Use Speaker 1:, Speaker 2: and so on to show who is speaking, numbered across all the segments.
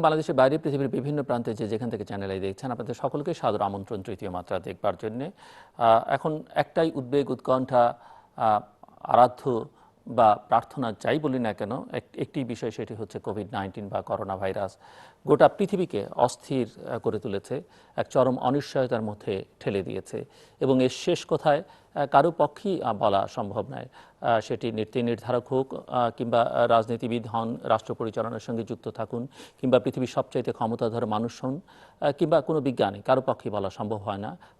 Speaker 1: বাংলাদেশের বাইরে পৃথিবীর বিভিন্ন প্রান্তে যেখান থেকে চ্যানেল আই দেখছেন আপনাদের সকলকে সাদর আমন্ত্রণ তৃতীয় মাত্রা দেখবার জন্য। এখন একটাই উদ্বেগ উৎকণ্ঠা, আরাধ্য বা প্রার্থনা যাই বলি না কেন, একটি বিষয়, সেটি হচ্ছে কোভিড-19 বা করোনা ভাইরাস গোটা পৃথিবীকে অস্থির করে তুলেছে, এক চরম অনিশ্চয়তার মধ্যে ঠেলে দিয়েছে এবং এর শেষ কোথায় কারো পক্ষেই বলা সম্ভব নয়। সেটি নীতি নির্ধারক হোক কিংবা রাজনীতিবিদ হন, রাষ্ট্র পরিচালনার সঙ্গে যুক্ত থাকুন, কিংবা পৃথিবীর সবচাইতে ক্ষমতাধর মানুষ হন, কিংবা কোনো বিজ্ঞানী, কারো পক্ষেই বলা সম্ভব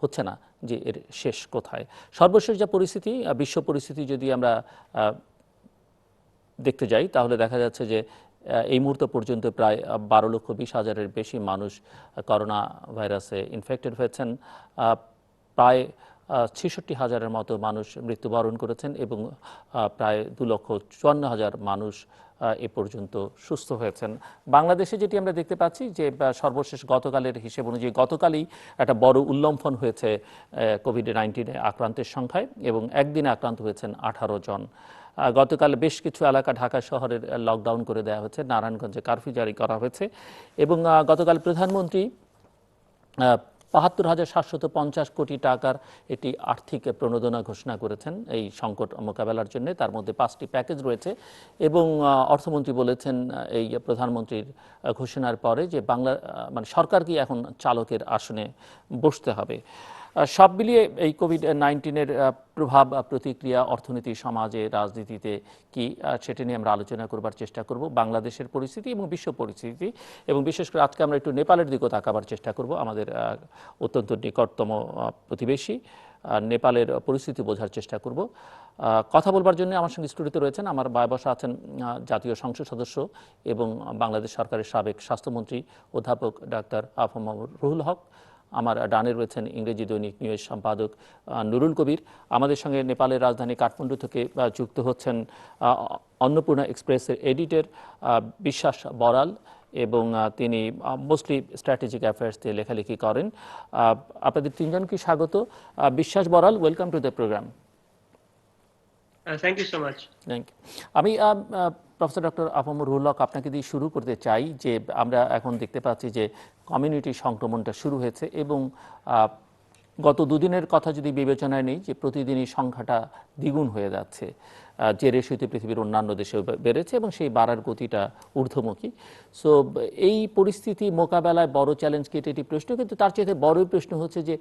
Speaker 1: হচ্ছে না যে এর শেষ কোথায়। সর্বশেষ যা পরিস্থিতি, বিশ্ব পরিস্থিতি যদি আমরা দেখতে যাই তাহলে দেখা যাচ্ছে যে এই মুহূর্ত পর্যন্ত প্রায় 12,20,000-এর বেশি মানুষ করোনা ভাইরাসে ইনফেক্টেড হয়েছেন, প্রায় 66,000-এর মতো মানুষ মৃত্যুবরণ করেছেন এবং প্রায় 2,54,000 মানুষ এ পর্যন্ত সুস্থ হয়েছেন। বাংলাদেশে যেটি আমরা দেখতে পাচ্ছি যে সর্বশেষ গতকালের হিসেব অনুযায়ী গতকালই একটা বড় উল্লম্ফন হয়েছে কোভিড-19 আক্রান্তের সংখ্যায় এবং একদিনে আক্রান্ত হয়েছেন 18 জন। গতকাল বেশ কিছু এলাকা ঢাকা শহরের লকডাউন করে দেওয়া হয়েছে, নারায়ণগঞ্জে কারফিউ জারি করা হয়েছে এবং গতকাল প্রধানমন্ত্রী ৭৫,৭৫০ কোটি টাকার একটি আর্থিক প্রণোদনা ঘোষণা করেছেন এই সংকট মোকাবেলার জন্য। তার মধ্যে 5টি প্যাকেজ রয়েছে এবং অর্থমন্ত্রী বলেছেন এই প্রধানমন্ত্রীর ঘোষণার পরে যে মানে সরকারকে এখন চালকের আসনে বসতে হবে। সব মিলিয়ে এই কোভিড-19-এর প্রভাব প্রতিক্রিয়া অর্থনীতি, সমাজে, রাজনীতিতে কি, সেটা নিয়ে আমরা আলোচনা করবার চেষ্টা করব। বাংলাদেশের পরিস্থিতি এবং বিশ্ব পরিস্থিতি এবং বিশেষ করে আজকে আমরা একটু নেপালের দিকেও তাকাবার চেষ্টা করব, আমাদের অত্যন্ত নিকটতম প্রতিবেশী। নেপালের পরিস্থিতি বোঝার চেষ্টা করব। কথা বলবার জন্য আমার সঙ্গে স্টুডিওতে রয়েছেন, আমার বায় বসা আছেন জাতীয় সংসদ সদস্য এবং বাংলাদেশ সরকারের সাবেক স্বাস্থ্যমন্ত্রী অধ্যাপক ডাক্তার আফম রুহুল হক। আমার ডানে রয়েছেন ইংরেজি দৈনিক নিউজ সম্পাদক নুরুল কবির। আমাদের সঙ্গে নেপালের রাজধানী কাঠমান্ডু থেকে যুক্ত হচ্ছেন অন্নপূর্ণা এক্সপ্রেসের এডিটর বিশ্বাস বরাল এবং তিনি মোস্টলি স্ট্র্যাটেজিক অ্যাফেয়ার্স দিয়ে লেখালেখি করেন। আপনাদের তিনজনকে স্বাগত। Biswas Baral, welcome to the program.
Speaker 2: Thank you so much.
Speaker 1: Thank you. আমি প্রফেসর ডক্টর আফম রুহুল হক আপনাকে দিয়ে শুরু করতে চাই যে আমরা এখন দেখতে পাচ্ছি যে কমিউনিটি সংক্রমণটা শুরু হয়েছে এবং গত দুদিনের কথা যদি বিবেচনায় নেই যে প্রতিদিনই সংখ্যাটা দ্বিগুণ হয়ে যাচ্ছে, যে রেশিওতে পৃথিবীর অন্যান্য দেশেও বেড়েছে এবং সেই বাড়ার গতিটা ঊর্ধ্বমুখী। সো এই পরিস্থিতি মোকাবেলায় বড় চ্যালেঞ্জ কি, এটি প্রশ্ন, কিন্তু তার চেয়ে বড় প্রশ্ন হচ্ছে যে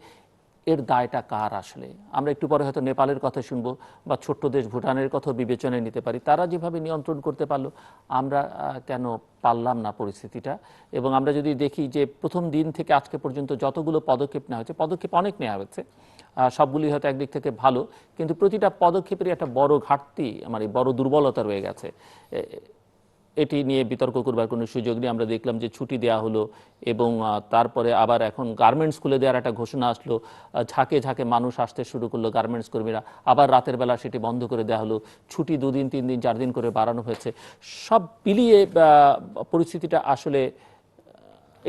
Speaker 1: এর দায়টা কার আসলে। আমরা একটু পরে হয়তো নেপালের কথা শুনবো বা ছোট্ট দেশ ভুটানের কথা বিবেচনায় নিতে পারি, তারা যেভাবে নিয়ন্ত্রণ করতে পারলো আমরা কেন পারলাম না পরিস্থিতিটা। এবং আমরা যদি দেখি যে প্রথম দিন থেকে আজকে পর্যন্ত যতগুলো পদক্ষেপ নেওয়া হয়েছে, পদক্ষেপ অনেক নেওয়া হয়েছে, সবগুলি হয়তো একদিক থেকে ভালো, কিন্তু প্রতিটা পদক্ষেপেরই একটা বড় ঘাটতি, মানে বড় দুর্বলতা রয়ে গেছে। এটি নিয়ে বিতর্ক করবার কোনো সুযোগ নেই। আমরা দেখলাম যে ছুটি দেওয়া হলো এবং তারপরে আবার এখন গার্মেন্টস খুলে দেওয়ার একটা ঘোষণা আসলো, ঝাঁকে ঝাঁকে মানুষ আসতে শুরু করলো গার্মেন্টস কর্মীরা, আবার রাতের বেলা সেটি বন্ধ করে দেওয়া হলো, ছুটি 2 দিন 3 দিন 4 দিন করে বাড়ানো হয়েছে। সব মিলিয়ে পরিস্থিতিটা আসলে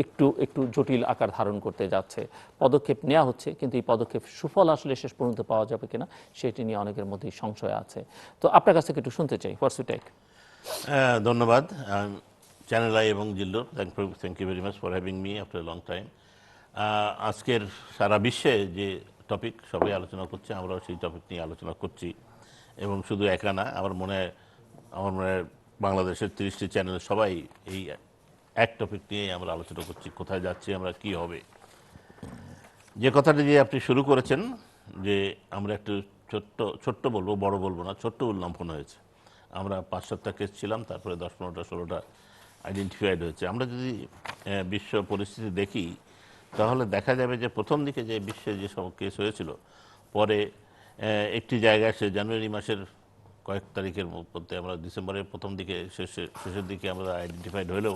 Speaker 1: একটু একটু জটিল আকার ধারণ করতে যাচ্ছে। পদক্ষেপ নেওয়া হচ্ছে কিন্তু এই পদক্ষেপ সুফল আসলে শেষ পর্যন্ত পাওয়া যাবে কিনা সেটি নিয়ে অনেকের মধ্যেই সংশয় আছে। তো আপনার কাছ থেকে একটু শুনতে চাই, হোয়াটস ইউ টেক।
Speaker 3: ধন্যবাদ চ্যানেল আই এবং Zillur, thank you very much for having me after long time. আজকের সারা বিশ্বে যে টপিক সবাই আলোচনা করছে, আমরাও সেই টপিক নিয়ে আলোচনা করছি এবং শুধু একা না, আমার মনে হয় বাংলাদেশের 30টি চ্যানেল সবাই এই এক টপিক নিয়েই আমরা আলোচনা করছি, কোথায় যাচ্ছি আমরা, কি হবে। যে কথাটা দিয়ে আপনি শুরু করেছেন যে আমরা একটু ছোট্ট বলবো, বড় বলবো না, ছোট্ট উল্লম্ফন হয়েছে। আমরা 5-7টা কেস ছিলাম, তারপরে 10-15টা 16টা আইডেন্টিফাইড হয়েছে। আমরা যদি বিশ্ব পরিস্থিতি দেখি তাহলে দেখা যাবে যে প্রথম দিকে যে বিশ্বে যে সব কেস হয়েছিল, পরে একটি জায়গায় সে জানুয়ারি মাসের কয়েক তারিখের মধ্যে, আমরা ডিসেম্বরের প্রথম দিকে শেষের দিকে আমরা আইডেন্টিফাইড হলেও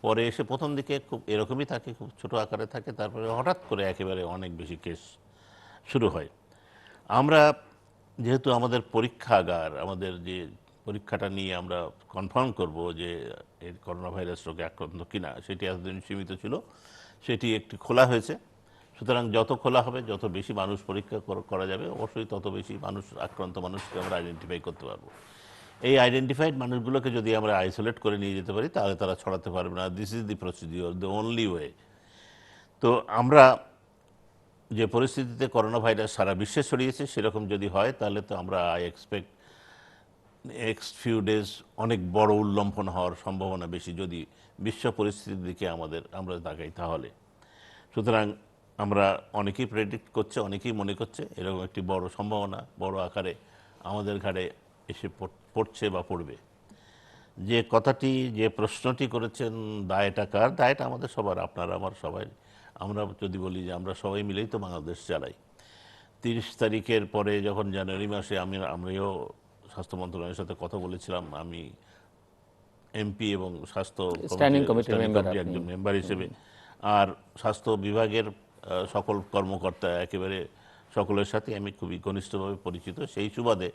Speaker 3: পরে এসে প্রথম দিকে খুব এরকমই থাকে, খুব ছোট আকারে থাকে, তারপরে হঠাৎ করে একেবারে অনেক বেশি কেস শুরু হয়। আমরা যেহেতু আমাদের পরীক্ষাগার, আমাদের যে পরীক্ষাটা নিয়ে আমরা কনফার্ম করব যে এর করোনা ভাইরাস রোগে আক্রান্ত কিনা, সেটি এতদিন সীমিত ছিল, সেটি একটু খোলা হয়েছে। সুতরাং যত খোলা হবে, যত বেশি মানুষ পরীক্ষা করা যাবে, অবশ্যই তত বেশি আক্রান্ত মানুষকে আমরা আইডেন্টিফাই করতে পারবো। এই আইডেন্টিফাইড মানুষগুলোকে যদি আমরা আইসোলেট করে নিয়ে যেতে পারি তাহলে তারা ছড়াতে পারবে না। This is the procedure, the only way. তো আমরা যে পরিস্থিতিতে করোনা ভাইরাস সারা বিশ্বে ছড়িয়েছে সেরকম যদি হয় তাহলে তো আমরা I expect next few days অনেক বড় উল্লম্ফন হওয়ার সম্ভাবনা বেশি যদি বিশ্ব পরিস্থিতির দিকে আমরা তাকাই তাহলে। সুতরাং আমরা অনেকেই প্রেডিক্ট করছে, অনেকেই মনে করছে এরকম একটি বড় সম্ভাবনা বড় আকারে আমাদের ঘাড়ে এসে পড়ছে বা পড়বে। যে কথাটি, যে প্রশ্নটি করেছেন, দায়টা কার? দায়টা আমাদের সবার, আপনার আমার সবাই। আমরা যদি বলি যে আমরা সবাই মিলেই তো বাংলাদেশ চালাই। 30 তারিখের পরে যখন জানুয়ারি মাসে আমরাও স্বাস্থ্য মন্ত্রণালয়ের সাথে কথা বলেছিলাম, আমি এমপি এবং স্বাস্থ্য
Speaker 1: স্ট্যান্ডিং কমিটির
Speaker 3: একজন মেম্বার হিসেবে, আর স্বাস্থ্য বিভাগের সকল কর্মকর্তা একেবারে সকলের সাথে আমি খুবই ঘনিষ্ঠভাবে পরিচিত। সেই সুবাদে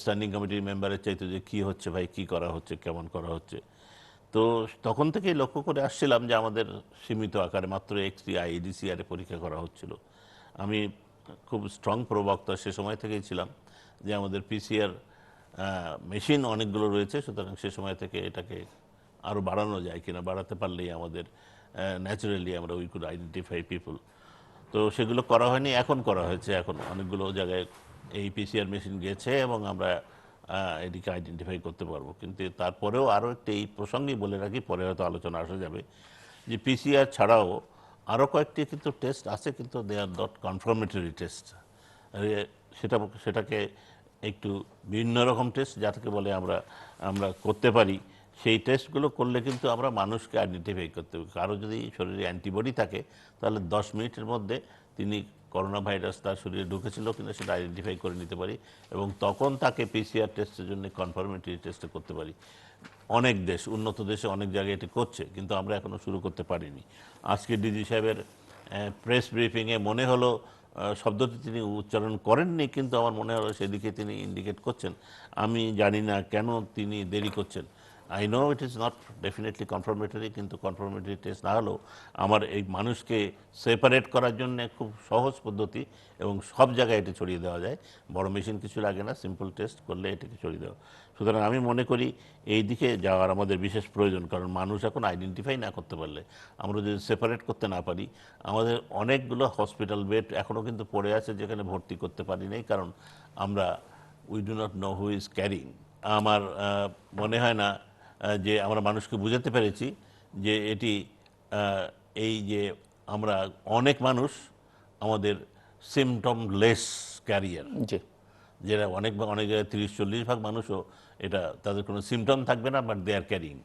Speaker 3: স্ট্যান্ডিং কমিটির মেম্বারের চাইতো যে কী হচ্ছে ভাই, কী করা হচ্ছে, কেমন করা হচ্ছে। তো তখন থেকেই লক্ষ্য করে আসছিলাম যে আমাদের সীমিত আকারে মাত্র একটি আইডিসিআরে পরীক্ষা করা হচ্ছিল। আমি খুব স্ট্রং প্রবক্তা সে সময় থেকেই ছিলাম যে আমাদের পিসিআর মেশিন অনেকগুলো রয়েছে, সুতরাং সে সময় থেকে এটাকে আরও বাড়ানো যায় কিনা, বাড়াতে পারলেই আমাদের ন্যাচারালি আমরা উই কুড আইডেন্টিফাই পিপল। তো সেগুলো করা হয়নি, এখন করা হয়েছে। এখন অনেকগুলো জায়গায় এই পিসিআর মেশিন গেছে এবং আমরা এদিকে আইডেন্টিফাই করতে পারবো। কিন্তু তারপরেও আরও একটি এই প্রসঙ্গেই বলে রাখি, পরে হয়তো আলোচনা আসা যাবে, যে পিসিআর ছাড়াও আরও কয়েকটি কিন্তু টেস্ট আছে, কিন্তু দে আর নট কনফার্মেটরি টেস্ট। সেটাকে একটু বিভিন্ন রকম টেস্ট যাকে বলে আমরা করতে পারি। সেই টেস্টগুলো করলে কিন্তু আমরা মানুষকে আইডেন্টিফাই করতে পারি। কারো যদি শরীরে অ্যান্টিবডি থাকে তাহলে 10 মিনিটের মধ্যে তিনি করোনা ভাইরাস তার শরীরে ঢুকেছিল কিনা সেটা আইডেন্টিফাই করে নিতে পারি এবং তখন তাকে পিসিআর টেস্টের জন্য কনফার্মেটরি টেস্টে করতে পারি। অনেক দেশ, উন্নত দেশে অনেক জায়গায় এটি করছে, কিন্তু আমরা এখনও শুরু করতে পারিনি। আজকে ডিজি সাহেবের প্রেস ব্রিফিংয়ে মনে হলো শব্দটি তিনি উচ্চারণ করেননি, কিন্তু আমার মনে হলো সেদিকে তিনি ইন্ডিকেট করছেন। আমি জানি না কেন তিনি দেরি করছেন। I know it is not definitely confirmatory, কিন্তু কনফার্মেটরি টেস্ট না হলেও আমার এই মানুষকে সেপারেট করার জন্য খুব সহজ পদ্ধতি এবং সব জায়গায় এটি ছড়িয়ে দেওয়া যায়। বড় মেশিন কিছু লাগে না, সিম্পল টেস্ট করলে এটাকে ছড়িয়ে দেওয়া। সুতরাং আমি মনে করি এই দিকে যাওয়ার আমাদের বিশেষ প্রয়োজন, কারণ মানুষ এখন আইডেন্টিফাই না করতে পারলে, আমরা যদি সেপারেট করতে না পারি, আমাদের অনেকগুলো হসপিটাল বেড এখনও কিন্তু পড়ে আছে যেখানে ভর্তি করতে পারি নাই, কারণ আমরা we do not know who is carrying. আমার মনে হয় না যে আমরা মানুষকে বুঝাতে পেরেছি যে এটি এই যে আমরা অনেক মানুষ আমাদের সিমটমলেস ক্যারিয়ার, যেটা অনেক জায়গায় 30-40 ভাগ মানুষও এটা তাদের কোনো সিমটম থাকবে না, বাট দে আর ক্যারিং।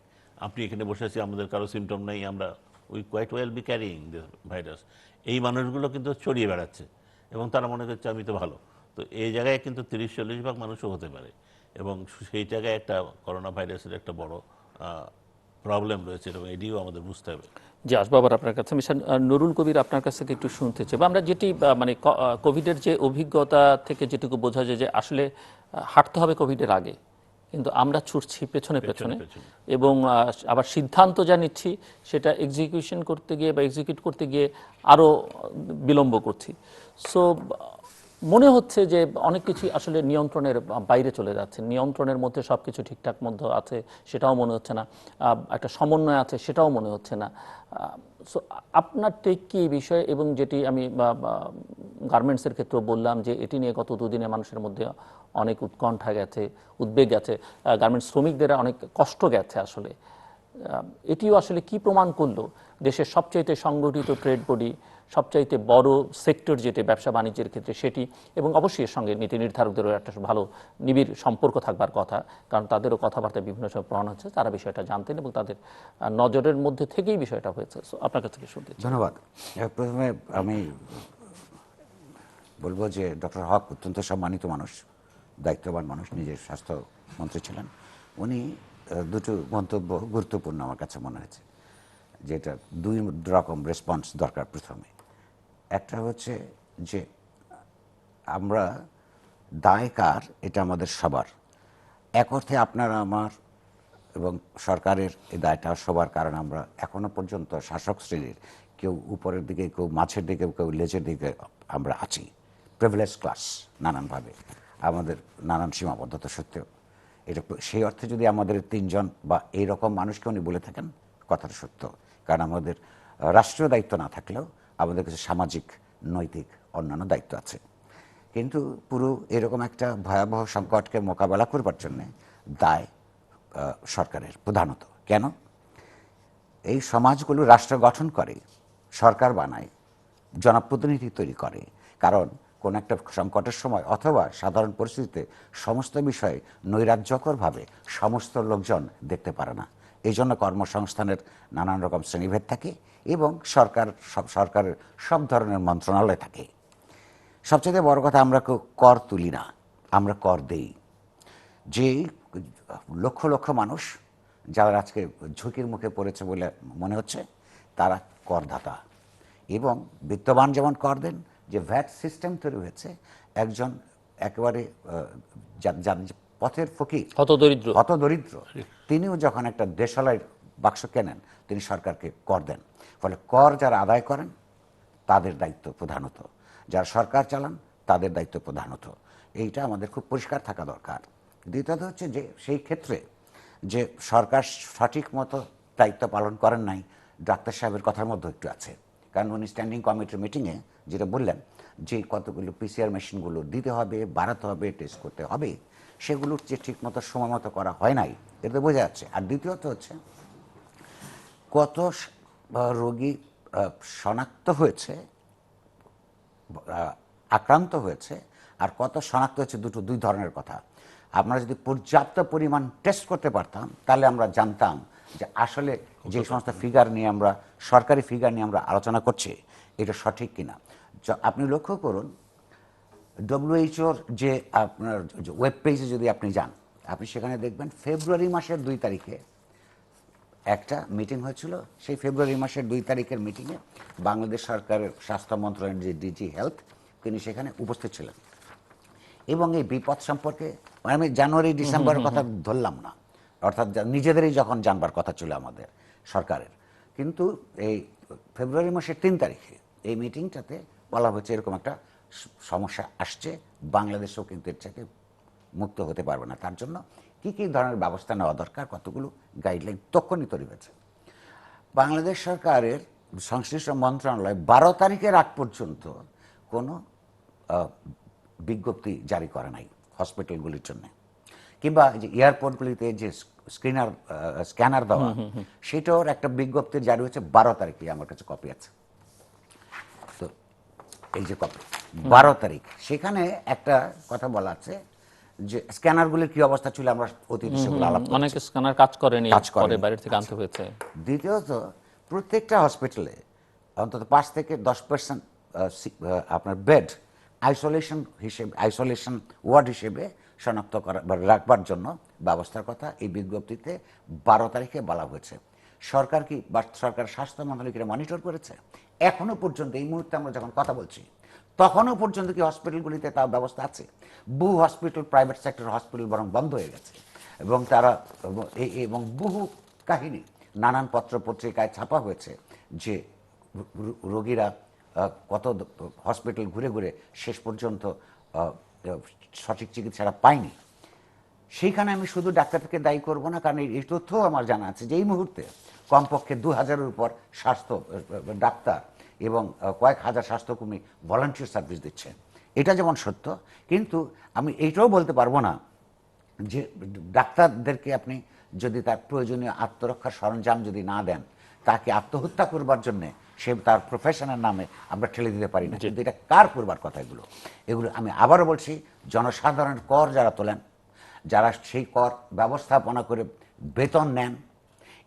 Speaker 3: আপনি এখানে বসে আছি, আমাদের কারো সিমটম নেই, আমরা we quite well be carrying this virus. এই মানুষগুলো কিন্তু ছড়িয়ে বেড়াচ্ছে এবং তারা মনে করছে আমি তো ভালো। তো এই জায়গায় কিন্তু 30-40 ভাগ মানুষও হতে পারে এবং সেই জায়গায় একটা করোনা ভাইরাসের একটা বড় প্রবলেম রয়েছে এবং এটিও আমাদের বুঝতে হবে।
Speaker 1: জি, আসবো আবার আপনার কাছে। মিস্টার নুরুল কবির, আপনার কাছ থেকে একটু শুনতে চাই। আমরা যেটি মানে কোভিডের যে অভিজ্ঞতা থেকে যেটুকু বোঝা যায় যে আসলে হাঁটতে হবে কোভিডের আগে, কিন্তু আমরা ছুটছি পেছনে পেছনে এবং আবার সিদ্ধান্ত যা নিচ্ছি সেটা এক্সিকিউশন করতে গিয়ে বা এক্সিকিউট করতে গিয়ে আরও বিলম্ব করছি। সো মনে হচ্ছে যে অনেক কিছু আসলে নিয়ন্ত্রণের বাইরে চলে যাচ্ছে। নিয়ন্ত্রণের মধ্যে সব কিছু ঠিকঠাক মধ্যে আছে সেটাও মনে হচ্ছে না, একটা সমন্বয় আছে সেটাও মনে হচ্ছে না। সো আপনার টেক কি এই বিষয়ে? এবং যেটি আমি গার্মেন্টসের ক্ষেত্রেও বললাম যে এটি নিয়ে গত দুদিনে মানুষের মধ্যে অনেক উৎকণ্ঠা গেছে, উদ্বেগ গেছে, গার্মেন্টস শ্রমিকদের অনেক কষ্ট গেছে। আসলে এটিও আসলে কি প্রমাণ করলো দেশের সবচাইতে সংগঠিত ট্রেড বডি, সবচাইতে বড় সেক্টর যেটি ব্যবসা বাণিজ্যের ক্ষেত্রে সেটি, এবং অবশ্যই এর সঙ্গে নীতি নির্ধারকদেরও একটা ভালো নিবিড় সম্পর্ক থাকবার কথা, কারণ তাদেরও কথাবার্তা বিভিন্ন সময় প্রমাণ হচ্ছে তারা বিষয়টা জানতেন এবং তাদের নজরের মধ্যে থেকেই বিষয়টা হয়েছে। সো আপনার কাছ থেকে শুনতে চাই।
Speaker 2: ধন্যবাদ। প্রথমে আমি বলবো যে ডক্টর হক অত্যন্ত সম্মানিত মানুষ, দায়িত্ববান মানুষ, নিজের স্বাস্থ্যমন্ত্রী ছিলেন। উনি দুটো মন্তব্য গুরুত্বপূর্ণ আমার কাছে মনে হয়েছে, যেটা দুই রকম রেসপন্স দরকার। প্রথমে একটা হচ্ছে যে আমরা দায় কার, এটা আমাদের সবার। এক অর্থে আপনার আমার এবং সরকারের এই দায়টা সবার, কারণ আমরা এখনো পর্যন্ত শাসক শ্রেণীর কেউ উপরের দিকে, কেউ মাছের দিকে, কেউ লেজের দিকে আমরা আছি। প্রিভিলেজ ক্লাস নানানভাবে, আমাদের নানান সীমাবদ্ধতা সত্ত্বেও। এটা সেই অর্থে যদি আমাদের 3 জন বা এইরকম মানুষকে উনি বলে থাকেন, কথাটা সত্য। কারণ আমাদের রাষ্ট্রীয় দায়িত্ব না থাকলেও আমাদের কাছে সামাজিক, নৈতিক অন্যান্য দায়িত্ব আছে। কিন্তু পুরো এরকম একটা ভয়াবহ সংকটকে মোকাবেলা করবার জন্য দায় সরকারের প্রধানত। কেন? এই সমাজগুলো রাষ্ট্র গঠন করে, সরকার বানায়, জনপ্রতিনিধি তৈরি করে। কারণ কোন একটা সংকটের সময় অথবা সাধারণ পরিস্থিতিতে সমস্ত বিষয়ে নৈরাজ্যকরভাবে সমস্ত লোকজন দেখতে পারে না। এই জন্য কর্মসংস্থানের নানান রকম শ্রেণীভেদ থাকে এবং সরকারের সব ধরনের মন্ত্রণালয় থাকে। সবচেয়ে বড় কথা, আমরা কেউ কর তুলি না, আমরা কর দেই। যে লক্ষ লক্ষ মানুষ যারা আজকে ঝুঁকির মুখে পড়েছে বলে মনে হচ্ছে, তারা করদাতা। এবং বিত্তবান যেমন কর দেন, যে ভ্যাট সিস্টেম তৈরি হয়েছে, একজন একেবারে পথের ফকির, হতদরিদ্র, তিনিও যখন একটা দেশালয় বাক্স কেনেন, তিনি সরকারকে কর দেন। ফলে কর যারা আদায় করেন তাদের দায়িত্ব প্রধানত, যারা সরকার চালান তাদের দায়িত্ব প্রধানত। এইটা আমাদের খুব পরিষ্কার থাকা দরকার। দ্বিতীয়ত হচ্ছে যে সেই ক্ষেত্রে যে সরকার সঠিক মতো দায়িত্ব পালন করেন নাই, ডাক্তার সাহেবের কথার মধ্যে একটু আছে। কারণ উনি স্ট্যান্ডিং কমিটির মিটিংয়ে যেটা বললেন যে কতগুলো পিসিআর মেশিনগুলো দিতে হবে, বাড়াতে হবে, টেস্ট করতে হবে, সেগুলো যে ঠিক মতো সময় মতো করা হয় নাই, এটা বোঝা যাচ্ছে। আর দ্বিতীয়ত হচ্ছে কত রোগী শনাক্ত হয়েছে, আক্রান্ত হয়েছে, আর কত শনাক্ত হয়েছে, দুই ধরনের কথা। আমরা যদি পর্যাপ্ত পরিমাণ টেস্ট করতে পারতাম, তাহলে আমরা জানতাম যে আসলে যে সমস্ত ফিগার নিয়ে আমরা, সরকারি ফিগার নিয়ে আমরা আলোচনা করছি, এটা সঠিক কিনা। আপনি লক্ষ্য করুন, ডব্লিউএইচওর যে আপনার ওয়েব পেজে যদি আপনি যান, আপনি সেখানে দেখবেন ফেব্রুয়ারি মাসের 2 তারিখে একটা মিটিং হয়েছিল। সেই ফেব্রুয়ারি মাসের 2 তারিখের মিটিংয়ে বাংলাদেশ সরকারের স্বাস্থ্য মন্ত্রণালয়ের যে ডিজি হেলথ, তিনি সেখানে উপস্থিত ছিলেন। এবং এই বিপদ সম্পর্কে, আমি জানুয়ারি ডিসেম্বরের কথা ধরলাম না, অর্থাৎ নিজেদেরই যখন জানবার কথা ছিল আমাদের সরকারের, কিন্তু এই ফেব্রুয়ারি মাসের 3 তারিখে এই মিটিংটাতে বলা হচ্ছে এরকম একটা সমস্যা আসছে, বাংলাদেশও কিন্তু এর থেকে মুক্ত হতে পারবে না। তার জন্য কী কী ধরনের ব্যবস্থা নেওয়া দরকার, কতগুলো গাইডলাইন তখনই তৈরি হয়েছে। বাংলাদেশ সরকারের সংশ্লিষ্ট মন্ত্রণালয় 12 তারিখের আগ পর্যন্ত কোনো বিজ্ঞপ্তি জারি করে নাই হসপিটালগুলির জন্য, কিংবা যে এয়ারপোর্টগুলিতে যে স্ক্যানার দেওয়া, সেটার একটা বিজ্ঞপ্তি জারি হয়েছে 12 তারিখে, আমার কাছে কপি আছে। তো এই যে কপি 12 তারিখ, সেখানে একটা কথা বলা আছে যে স্ক্যানারগুলির কি অবস্থা ছিল, আমরা অতীতে সেগুলো আলাপ করছি।
Speaker 1: অনেক স্ক্যানার কাজ করেনি, পরে বাইরে থেকে আনতে হয়েছে।
Speaker 2: দ্বিতীয়ত, প্রত্যেকটা হসপিটালে অন্তত 5 থেকে 10% আপনার বেড আইসোলেশন ওয়ার্ড হিসেবে শনাক্ত করা বা রাখবার জন্য ব্যবস্থার কথা এই বিজ্ঞপ্তিতে 12 তারিখে বলা হয়েছে। সরকার কি, বা সরকার স্বাস্থ্য মন্ত্রণালয় কি মনিটর করেছে? এখনো পর্যন্ত, এই মুহূর্তে আমরা যখন কথা বলছি, তখনও পর্যন্ত কি হসপিটালগুলিতে তার ব্যবস্থা আছে? বহু হসপিটাল, প্রাইভেট সেক্টর হসপিটাল বরং বন্ধ হয়ে গেছে, এবং তারা এবং বহু কাহিনী নানান পত্র পত্রিকায় ছাপা হয়েছে যে রোগীরা কত হসপিটাল ঘুরে ঘুরে শেষ পর্যন্ত সঠিক চিকিৎসাটা পায়নি। সেইখানে আমি শুধু ডাক্তারকে দায়ী করব না, কারণ এই তথ্যও আমার জানা আছে যে এই মুহূর্তে কমপক্ষে 2000-এর উপর স্বাস্থ্য ডাক্তার এবং কয়েক হাজার স্বাস্থ্যকর্মী ভলান্টিয়ার সার্ভিস দিচ্ছে। এটা যেমন সত্য, কিন্তু আমি এইটাও বলতে পারবো না যে ডাক্তারদেরকে আপনি যদি তার প্রয়োজনীয় আত্মরক্ষার সরঞ্জাম যদি না দেন, তাকে আত্মহত্যা করবার জন্যে সে তার প্রফেশনের নামে আমরা ঠেলে দিতে পারি না। কিন্তু এটা কার করবার কথা? এগুলো আমি আবারও বলছি, জনসাধারণের কর যারা তোলেন, যারা সেই কর ব্যবস্থাপনা করে বেতন নেন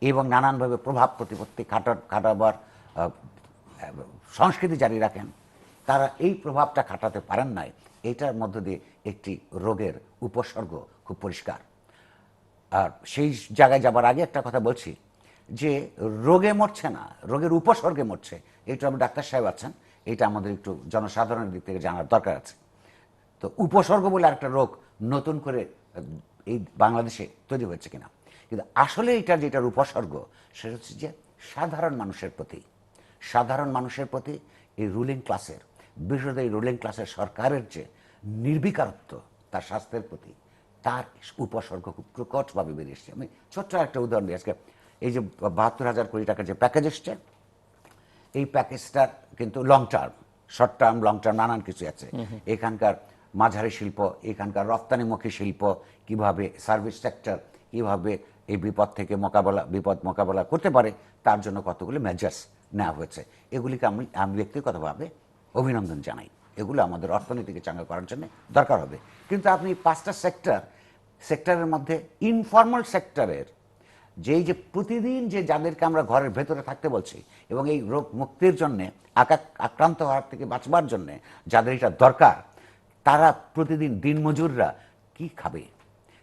Speaker 2: এবং নানানভাবে প্রভাব প্রতিপত্তি খাটাবার সংস্কৃতি জারি রাখেন, তারা এই প্রভাবটা খাটাতে পারেন নাই। এইটার মধ্য দিয়ে একটি রোগের উপসর্গ খুব পরিষ্কার। আর সেই জায়গায় যাবার আগে একটা কথা বলছি, যে রোগে মরছে না, রোগের উপসর্গে মরছে। এইটা আমি, ডাক্তার সাহেব আছেন, এটা আমাদের একটু জনসাধারণের দিক থেকে জানার দরকার আছে। তো উপসর্গ বলে একটা রোগ নতুন করে এই বাংলাদেশে তৈরি হয়েছে কিনা, কিন্তু আসলে এটা যেটার উপসর্গ, সেটা হচ্ছে যে সাধারণ মানুষের প্রতি এই রুলিং ক্লাসের, বিশেষত এই রুলিং ক্লাসের সরকারের যে নির্বিকারত্ব তার স্বাস্থ্যের প্রতি, তার উপসর্গ খুব প্রকটভাবে বেরিয়ে এসছে। আমি ছোট্ট একটা উদাহরণ দিই। আজকে এই যে ৭২,০০০ কোটি টাকার যে প্যাকেজ এসছে, এই প্যাকেজটা কিন্তু long term, short term, long term নানান কিছু আছে। এখানকার মাঝারি শিল্প, এখানকার রপ্তানিমুখী শিল্প কিভাবে, সার্ভিস সেক্টর কিভাবে এই বিপদ থেকে মোকাবেলা করতে পারে, তার জন্য কতগুলো মেজার্স নেওয়া হয়েছে। এগুলিকে আমি ব্যক্তিগতভাবে অভিনন্দন জানাই। এগুলো আমাদের অর্থনীতিকে চাঙ্গা করার জন্য দরকার হবে। কিন্তু আপনি ৫টা সেক্টরের মধ্যে ইনফর্মাল সেক্টরের যেই যে প্রতিদিন যে যাদেরকে আমরা ঘরের ভেতরে থাকতে বলছি এবং এই রোগ মুক্তির জন্যে, আক্রান্ত হওয়ার থেকে বাঁচবার জন্যে যাদের এটা দরকার, তারা প্রতিদিন দিনমজুররা কি খাবে?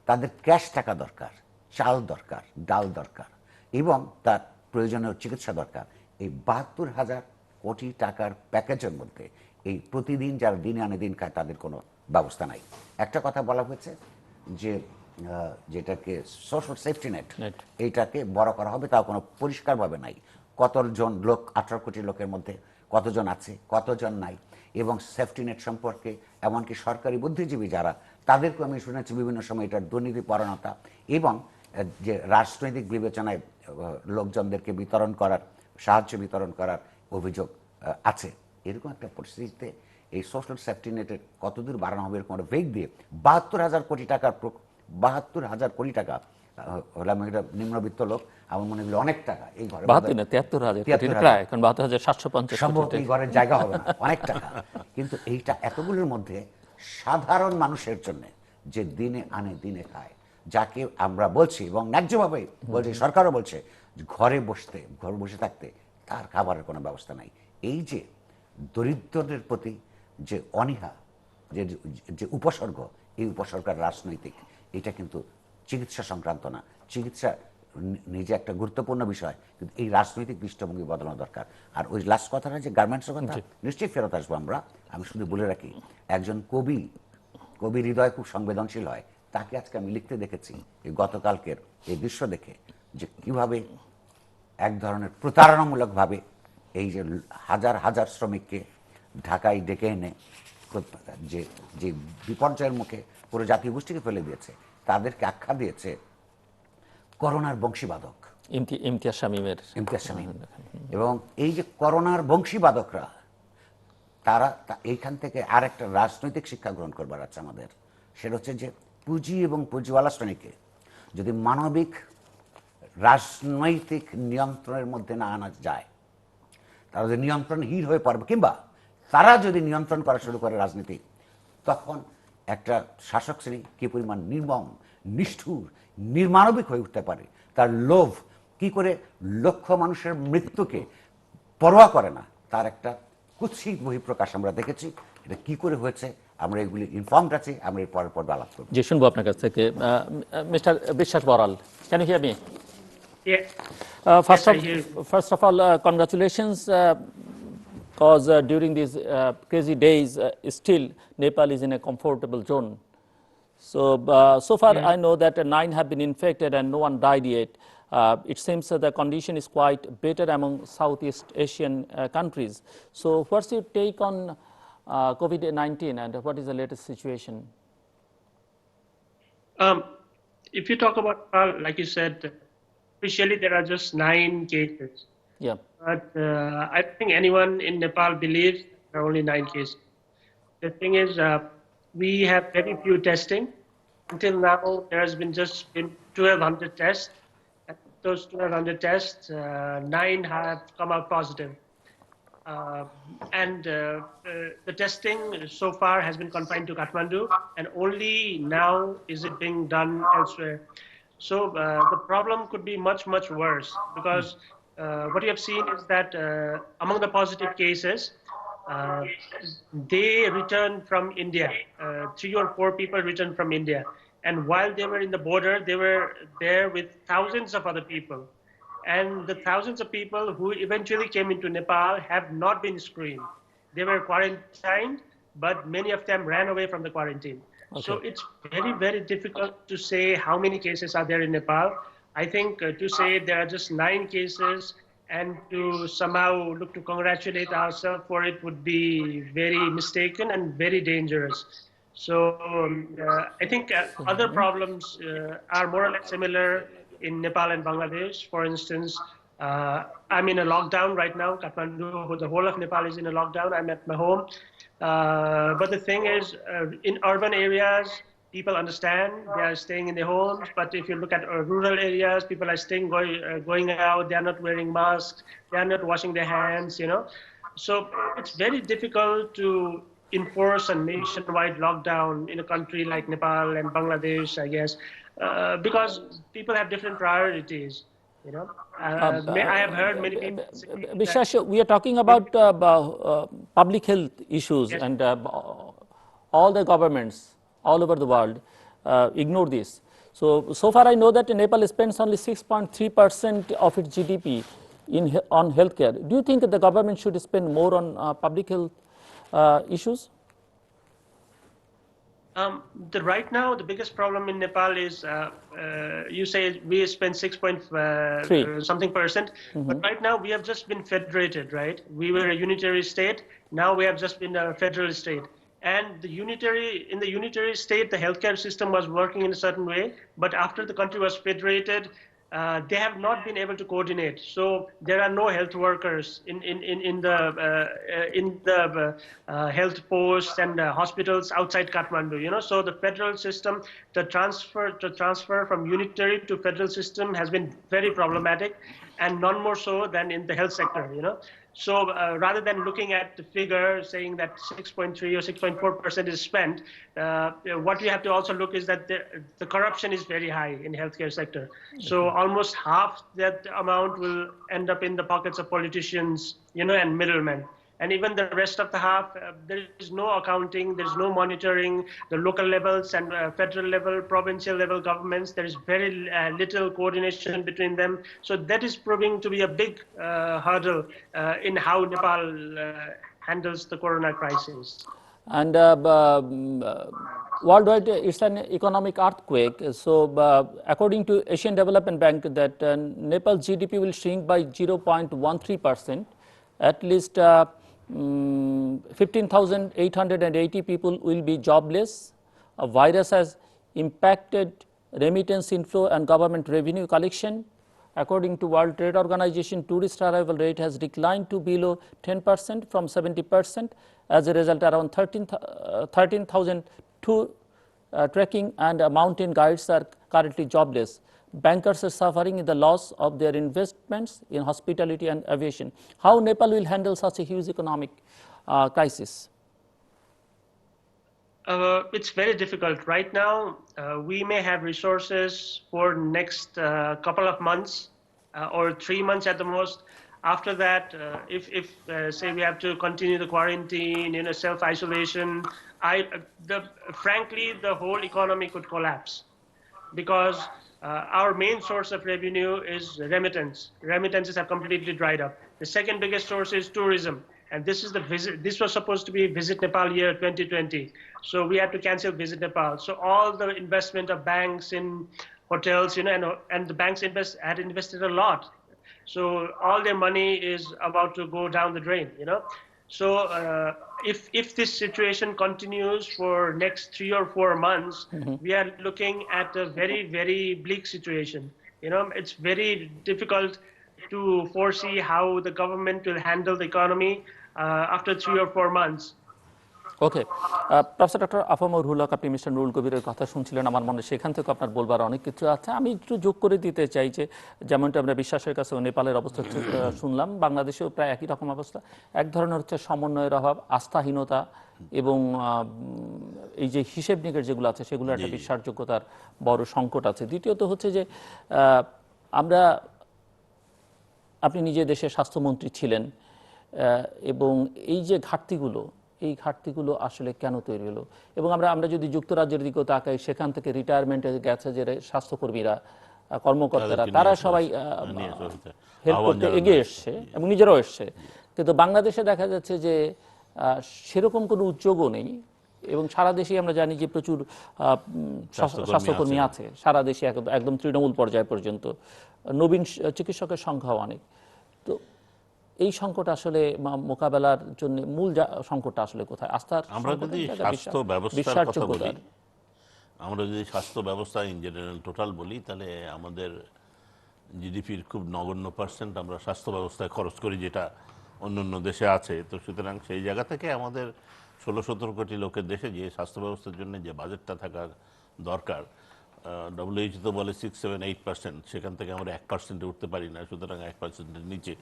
Speaker 2: তাদের ক্যাশ টাকা দরকার, চাল দরকার, ডাল দরকার এবং তার প্রয়োজনীয় চিকিৎসা দরকার। এই ৭২,০০০ কোটি টাকার প্যাকেজের মধ্যে এই প্রতিদিন যারা দিনে আনে দিন খায় তাদের কোনো ব্যবস্থা নাই। একটা কথা বলা হয়েছে যে যেটাকে সোশ্যাল সেফটি নেট, এইটাকে বড় করা হবে, তাও কোনো পরিষ্কারভাবে নাই। কতজন লোক, ১৮ কোটি লোকের মধ্যে কতজন আছে, কতজন নাই, এবং সেফটি নেট সম্পর্কে এমনকি সরকারি বুদ্ধিজীবী যারা, তাদেরকেও আমি শুনেছি বিভিন্ন সময় এটার দুর্নীতিপরায়ণতা এবং যে রাজনৈতিক বিবেচনায় লোকজনদেরকে সাহায্য বিতরণ করার অভিযোগ আছে। এরকম একটা পরিস্থিতিতে এই সোশ্যাল সেফটি নেটের কতদূর বাড়ানো হবে এরকম একটা বেগ দিয়ে ৭২,০০০ কোটি টাকার ৭২,০০০ কোটি টাকা হলাম একটা নিম্নবিত্ত লোক, আমার মনে হলো অনেক টাকা। এই ঘরে
Speaker 1: ৭৩,০০০
Speaker 2: সম্ভবত এই ঘরের জায়গা হবে না, অনেক টাকা। কিন্তু এইটা এতগুলোর মধ্যে সাধারণ মানুষের জন্য যে দিনে আনে দিনে খায়, যাকে আমরা বলছি এবং ন্যায্যভাবে বলছি, সরকারও বলছে ঘরে বসে থাকতে, তার খাবারের কোনো ব্যবস্থা নাই। এই যে দরিদ্রদের প্রতি যে অনীহা, যে উপসর্গ, এই উপসর্গের রাজনৈতিক, এটা কিন্তু চিকিৎসা সংক্রান্ত না। চিকিৎসা নিজে একটা গুরুত্বপূর্ণ বিষয়, কিন্তু এই রাজনৈতিক দৃষ্টিভঙ্গি বদলানো দরকার। আর ওই লাস্ট কথাটা যে গার্মেন্টসের কথা, নিশ্চয়ই ফেরত আসবো আমরা। আমি শুধু বলে রাখি, একজন কবি হৃদয় খুব সংবেদনশীল হয়, তাকে আজকে আমি লিখতে দেখেছি এই গতকালকের এই দৃশ্য দেখে, যে কিভাবে এক ধরনের প্রতারণামূলকভাবে এই যে হাজার হাজার শ্রমিককে ঢাকায় ডেকে এনে যে বিপর্যয়ের মুখে পুরো জাতীয় গোষ্ঠীকে ফেলে দিয়েছে, তাদেরকে আখ্যা দিয়েছে করোনার বংশীবাদক
Speaker 1: ইমতিয়াজ শামীম।
Speaker 2: এবং এই যে করোনার বংশীবাদকরা, তারা এইখান থেকে আর একটা রাজনৈতিক শিক্ষা গ্রহণ করবার আছে আমাদের। সেটা হচ্ছে যে পুঁজি এবং পুঁজিওয়ালা শ্রেণীকে যদি মানবিক রাজনৈতিক নিয়ন্ত্রণের মধ্যে না আনা যায়, তারা যদি নিয়ন্ত্রণহীন হয়ে পড়বে, কিংবা তারা যদি নিয়ন্ত্রণ করা শুরু করে রাজনীতি, তখন একটা শাসক শ্রেণী কি পরিমাণ নির্মম, নিষ্ঠুর, নির্মানবিক হয়ে উঠতে পারে। তার লোভ কি করে লক্ষ মানুষের মৃত্যুকে পরোয়া করে না, তার একটা কুৎসিত বহিঃপ্রকাশ আমরা দেখেছি। এটা কি করে হয়েছে আমরা এগুলি ইনফর্মড আছি, আমরা এর পরের পর্বে আলাপ করব।
Speaker 1: জি, শুনবো আপনার কাছ থেকে। Mister Biswas Baral, can you hear me? First of all, congratulations, because during these crazy days, still Nepal is in a comfortable zone. So far I know that 9 have been infected and no one died yet. It seems the condition is quite better among Southeast Asian countries. So what's your take on COVID-19 and what is the latest situation?
Speaker 4: If you talk about Nepal, like you said, officially there are just 9 cases.
Speaker 1: Yeah.
Speaker 4: But I don't think anyone in Nepal believes there are only 9 cases. The thing is, we have very few testing. Until now, there has been just 1,200 tests. And those 1,200 tests, 9 have come out positive. The testing so far has been confined to Kathmandu, and only now is it being done elsewhere. So the problem could be much, much worse, because what you have seen is that among the positive cases, they returned from India. 3 or 4 people returned from India. And while they were in the border, they were there with thousands of other people. And the thousands of people who eventually came into Nepal have not been screened. They were quarantined, but many of them ran away from the quarantine. Okay. So it's very, very difficult to say how many cases are there in Nepal. I think to say there are just 9 cases and to somehow look to congratulate ourselves for it would be very mistaken and very dangerous. So I think other problems are more or less similar in Nepal and Bangladesh. For instance, I'm in a lockdown right now. Kathmandu, the whole of Nepal is in a lockdown. I'm at my home. But the thing is, in urban areas, people understand. They are staying in their homes. But if you look at rural areas, people are staying, going out. They are not wearing masks. They are not washing their hands, you know. So it's very difficult to enforce a nationwide lockdown in a country like Nepal and Bangladesh, I guess, because people have different priorities, you know. I have heard many people say that,
Speaker 1: Biswas, we are talking about public health issues,
Speaker 4: yes,
Speaker 1: and all the governments all over the world ignore this. So far I know that Nepal spends only 6.3% of its GDP on healthcare. Do you think that the government should spend more on public health issues?
Speaker 4: right now, the biggest problem in Nepal is you say we spend 6 point
Speaker 1: 3.
Speaker 4: Something percent, but right now we have just been federated, right? We were a unitary state. Now we have just been a federal state. And in the unitary state, the healthcare system was working in a certain way, but after the country was federated, they have not been able to coordinate. So there are no health workers in the health posts and hospitals outside Kathmandu. You know, so the federal system, the transfer from unitary to federal system has been very problematic, and none more so than in the health sector. You know. So rather than looking at the figure saying that 6.3 or 6.4% is spent, what we have to also look is that the corruption is very high in healthcare sector. So almost half that amount will end up in the pockets of politicians, you know, and middlemen. And even the rest of the half, there is no accounting, there is no monitoring. The local levels and federal level, provincial level governments, there is very little coordination between them. So that is proving to be a big hurdle in how Nepal handles the corona crisis.
Speaker 1: And worldwide, it's an economic earthquake. So, according to Asian Development Bank, that Nepal's GDP will shrink by 0.13%. At least 15,880 people will be jobless. A virus has impacted remittance inflow and government revenue collection. According to World Trade Organization, tourist arrival rate has declined to below 10% from 70%. As a result, around 13,002 trekking and mountain guides are currently jobless. Bankers are suffering in the loss of their investments in hospitality and aviation. How Nepal will handle such a huge economic crisis?
Speaker 4: It's very difficult. Right now, we may have resources for next couple of months or 3 months at the most. After that, if say we have to continue the quarantine, you know, self-isolation, frankly, the whole economy could collapse, because our main source of revenue is remittance. Remittances have completely dried up. The second biggest source is tourism. And this is this was supposed to be Visit Nepal year 2020. So we had to cancel Visit Nepal. So all the investment of banks in hotels, you know, and the banks had invested a lot. So all their money is about to go down the drain, you know. So if this situation continues for next 3 or 4 months, we are looking at a very, very bleak situation. You know, it's very difficult to foresee how the government will handle the economy after 3 or 4 months.
Speaker 1: Okay, professor doctor AFM Ruhul Haque, আপনি mister Nurul কবিরের কথা শুনছিলেন। আমার মনে সেখান থেকে আপনার বলবার অনেক কিছু আছে। আমি একটু যোগ করে দিতে চাই যে যেমনটা আমরা বিশ্বাসের কাছে নেপালের অবস্থা শুনলাম, বাংলাদেশেও প্রায় একই রকম অবস্থা। এক ধরনের হচ্ছে সমন্বয়ের অভাব, আস্থাহীনতা এবং এই যে হিসেব নিকেশ যেগুলো আছে সেগুলো একটা বিশ্বাসযোগ্যতার বড় সংকট আছে। দ্বিতীয়ত হচ্ছে যে আপনি নিজে দেশের স্বাস্থ্যমন্ত্রী ছিলেন, এবং এই যে এই ঘাটতিগুলো আসলে কেন তৈরি হলো? এবং আমরা যদি যুক্তরাজ্যের দিকেও তাকাই, সেখান থেকে রিটায়ারমেন্টে গেছে যে স্বাস্থ্যকর্মীরা, কর্মকর্তারা, তারা সবাই হেল্প করতে এগিয়ে এসছে এবং নিজেরাও এসছে। কিন্তু বাংলাদেশে দেখা যাচ্ছে যে সেরকম কোনো উদ্যোগও নেই, এবং সারা দেশে আমরা জানি যে প্রচুর স্বাস্থ্যকর্মী আছে, সারা দেশে একদম তৃণমূল পর্যায় পর্যন্ত, নবীন চিকিৎসকের সংখ্যাও অনেক। তো
Speaker 3: এই
Speaker 1: সংকট আসলে মোকাবেলার জন্য মূল সংকটটা আসলে কোথায়? আস্থার
Speaker 3: আমরা যদি স্বাস্থ্য ব্যবস্থার কথা বলি, আমরা যদি স্বাস্থ্য ব্যবস্থা ইন জেনারেল টোটাল বলি, তাহলে আমাদের জিডিপির খুব নগণ্য % আমরা স্বাস্থ্য ব্যবস্থায় খরচ করি, যেটা অন্য দেশে আছে। তো সুতরাং সেই জায়গা থেকে আমাদের 16-17 কোটি লোকের দেশে যে স্বাস্থ্য ব্যবস্থার জন্য যে বাজেটটা থাকা দরকার, WHO তো বলে 6-7-8%, সেখান থেকে আমরা 1%-এ উঠতে পারি না, সুতরাং 1%-এর নিচে।